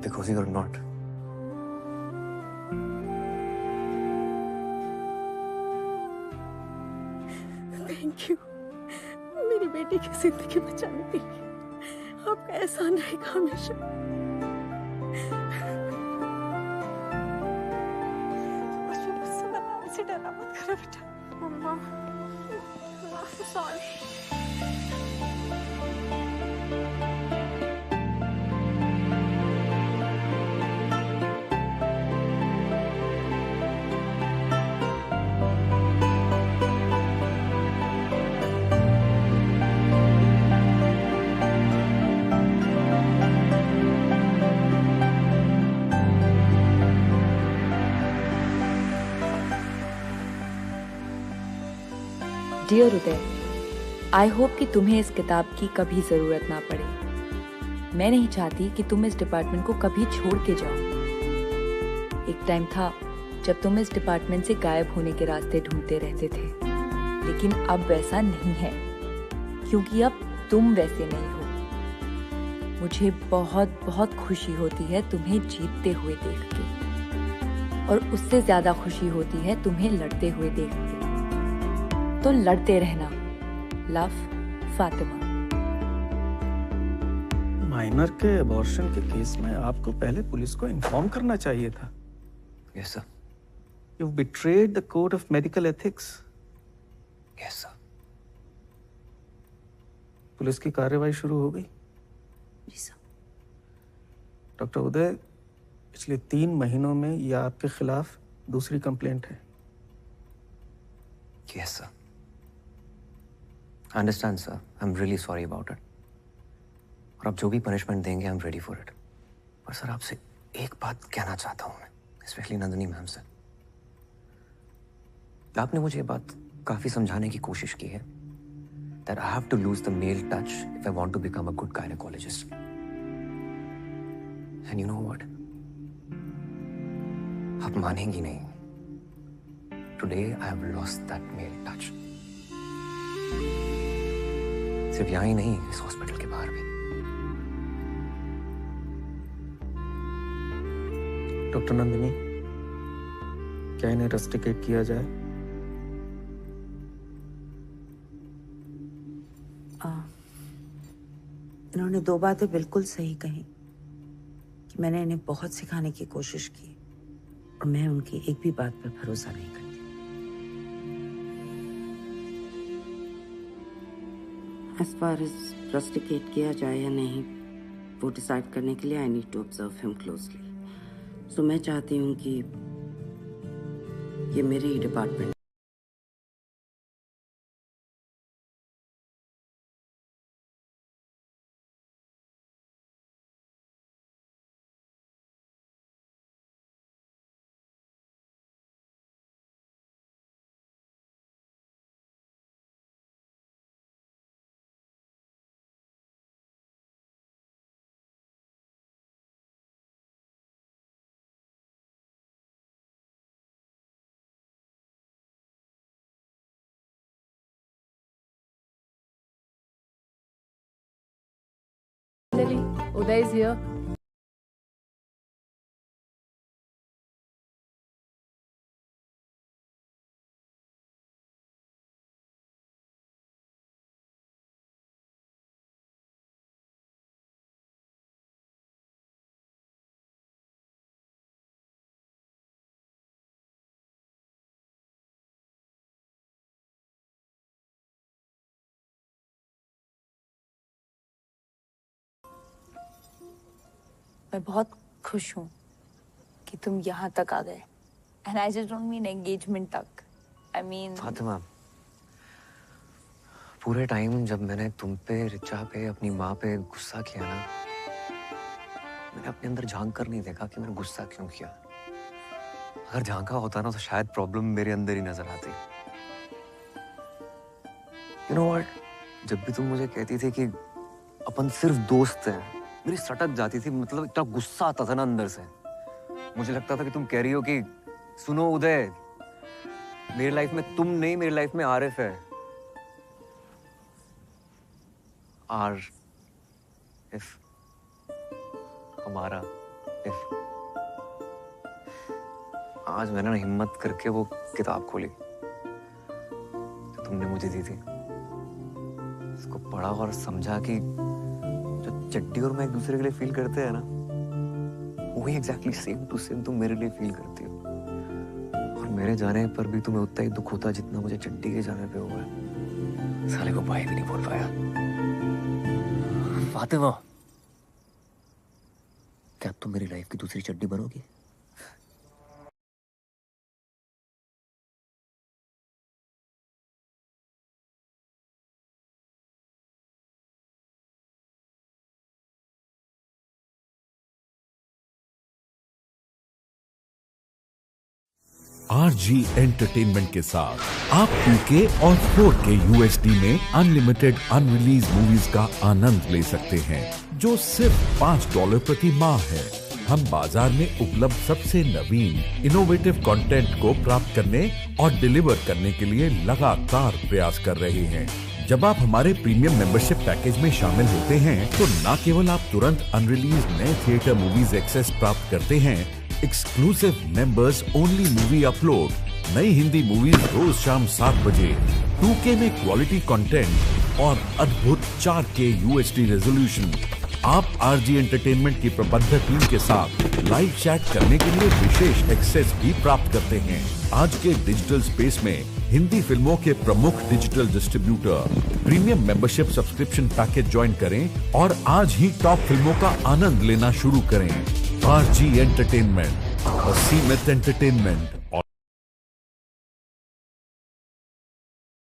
Because you're not. Thank you. मेरी बेटी की जिंदगी बचाने के लिए आपका एहसान रहेगा हमेशा। मुझे गुस्सा बनाने से डरा मत करो बेटा। मम्मा, sorry. Dear Uday, I hope कि तुम्हें इस किताब की कभी जरूरत ना पड़े। मैं नहीं चाहती कि तुम इस डिपार्टमेंट को कभी छोड़ के जाओ। एक टाइम था जब तुम इस डिपार्टमेंट से गायब होने के रास्ते ढूंढते रहते थे, लेकिन अब वैसा नहीं है। क्योंकि अब तुम वैसे नहीं हो। मुझे बहुत बहुत खुशी होती है तुम्हें जीतते हुए देख के, और उससे ज्यादा खुशी होती है तुम्हें लड़ते हुए देख के। तो लड़ते रहना। लव, फातिमा। माइनर के अबॉर्शन के केस में आपको पहले पुलिस को इन्फॉर्म करना चाहिए था। Yes sir. You've betrayed the code of medical ethics. Yes, sir. Police की कार्रवाई शुरू हो गई? जी सर। डॉक्टर उदय, पिछले 3 महीनों में यह आपके खिलाफ दूसरी कंप्लेंट है। Yes, sir. I understand, sir. I'm really sorry about it. और आप जो भी पनिशमेंट देंगे, I'm ready for it. पर सर आपसे एक बात कहना चाहता हूँ मैं, स्पेशली नंदिनी मैम से। आपने मुझे ये बात काफी समझाने की कोशिश की है that I have to lose the male touch if I want to become a good gynecologist. And you know what? आप मानेंगी नहीं। Today I have lost that male touch. सिर्फ यहाँ ही नहीं, इस हॉस्पिटल के बाहर भी। डॉक्टर नंदिनी, क्या इन्हें रस्टिकेट किया जाए? इन्होंने 2 बातें बिल्कुल सही कही कि मैंने इन्हें बहुत सिखाने की कोशिश की और मैं उनकी एक भी बात पर भरोसा नहीं करती। As far as रस्टिकेट किया जाए या नहीं, वो डिसाइड करने के लिए I need to observe him closely. So मैं चाहती हूँ कि ये मेरे ही department Lily, Uday is here. मैं बहुत खुश हूँ कि तुम यहाँ तक आ गए। And I just don't mean engagement तक, आई मीन फातिमा, पूरे टाइम जब मैंने तुम पे, रिचा पे, अपनी माँ पे गुस्सा किया ना, मैंने अपने अंदर झांक कर नहीं देखा कि मैंने गुस्सा क्यों किया। अगर झांका होता ना तो शायद प्रॉब्लम मेरे अंदर ही नजर आती। You know what? जब भी तुम मुझे कहती थी कि अपन सिर्फ दोस्त हैं, मेरी सटक जाती थी। मतलब इतना गुस्सा आता था ना अंदर से। मुझे लगता था कि तुम कह रही हो कि सुनो उदय, मेरी लाइफ में तुम नहीं, मेरी लाइफ में आरिफ है। इफ हमारा इफ। आज मैंने ना हिम्मत करके वो किताब खोली जो तुमने मुझे दी थी, उसको पढ़ा और समझा कि जो चड्डी और मैं एक दूसरे के लिए फील करते हैं ना, वही एग्जैक्टली सेम टू सेम तुम मेरे लिए फील करती हो। और मेरे जाने पर भी तुम्हें उतना ही दुख होता जितना मुझे चड्डी के जाने पे हुआ है। साले को भाई भी नहीं बोल पाया। फातिमा, क्या तुम मेरी लाइफ की दूसरी चड्डी बनोगी? RG एंटरटेनमेंट के साथ आप 2K और 4K UHD में अनलिमिटेड अनरिलीज मूवीज का आनंद ले सकते हैं, जो सिर्फ $5 प्रति माह है। हम बाजार में उपलब्ध सबसे नवीन इनोवेटिव कंटेंट को प्राप्त करने और डिलीवर करने के लिए लगातार प्रयास कर रहे हैं। जब आप हमारे प्रीमियम मेंबरशिप पैकेज में शामिल होते हैं तो न केवल आप तुरंत अनरिलीज नए थिएटर मूवीज एक्सेस प्राप्त करते हैं, exclusive members only movie upload, नई हिंदी मूवीज रोज शाम 7 बजे, 2K में क्वालिटी कंटेंट और अद्भुत 4K UHD रेजोल्यूशन। आप RG एंटरटेनमेंट की प्रबंध टीम के साथ लाइव चैट करने के लिए विशेष एक्सेस भी प्राप्त करते हैं। आज के डिजिटल स्पेस में हिंदी फिल्मों के प्रमुख digital distributor premium membership subscription package join करें और आज ही टॉप फिल्मों का आनंद लेना शुरू करें। RG एंटरटेनमेंट, असीमित एंटरटेनमेंट।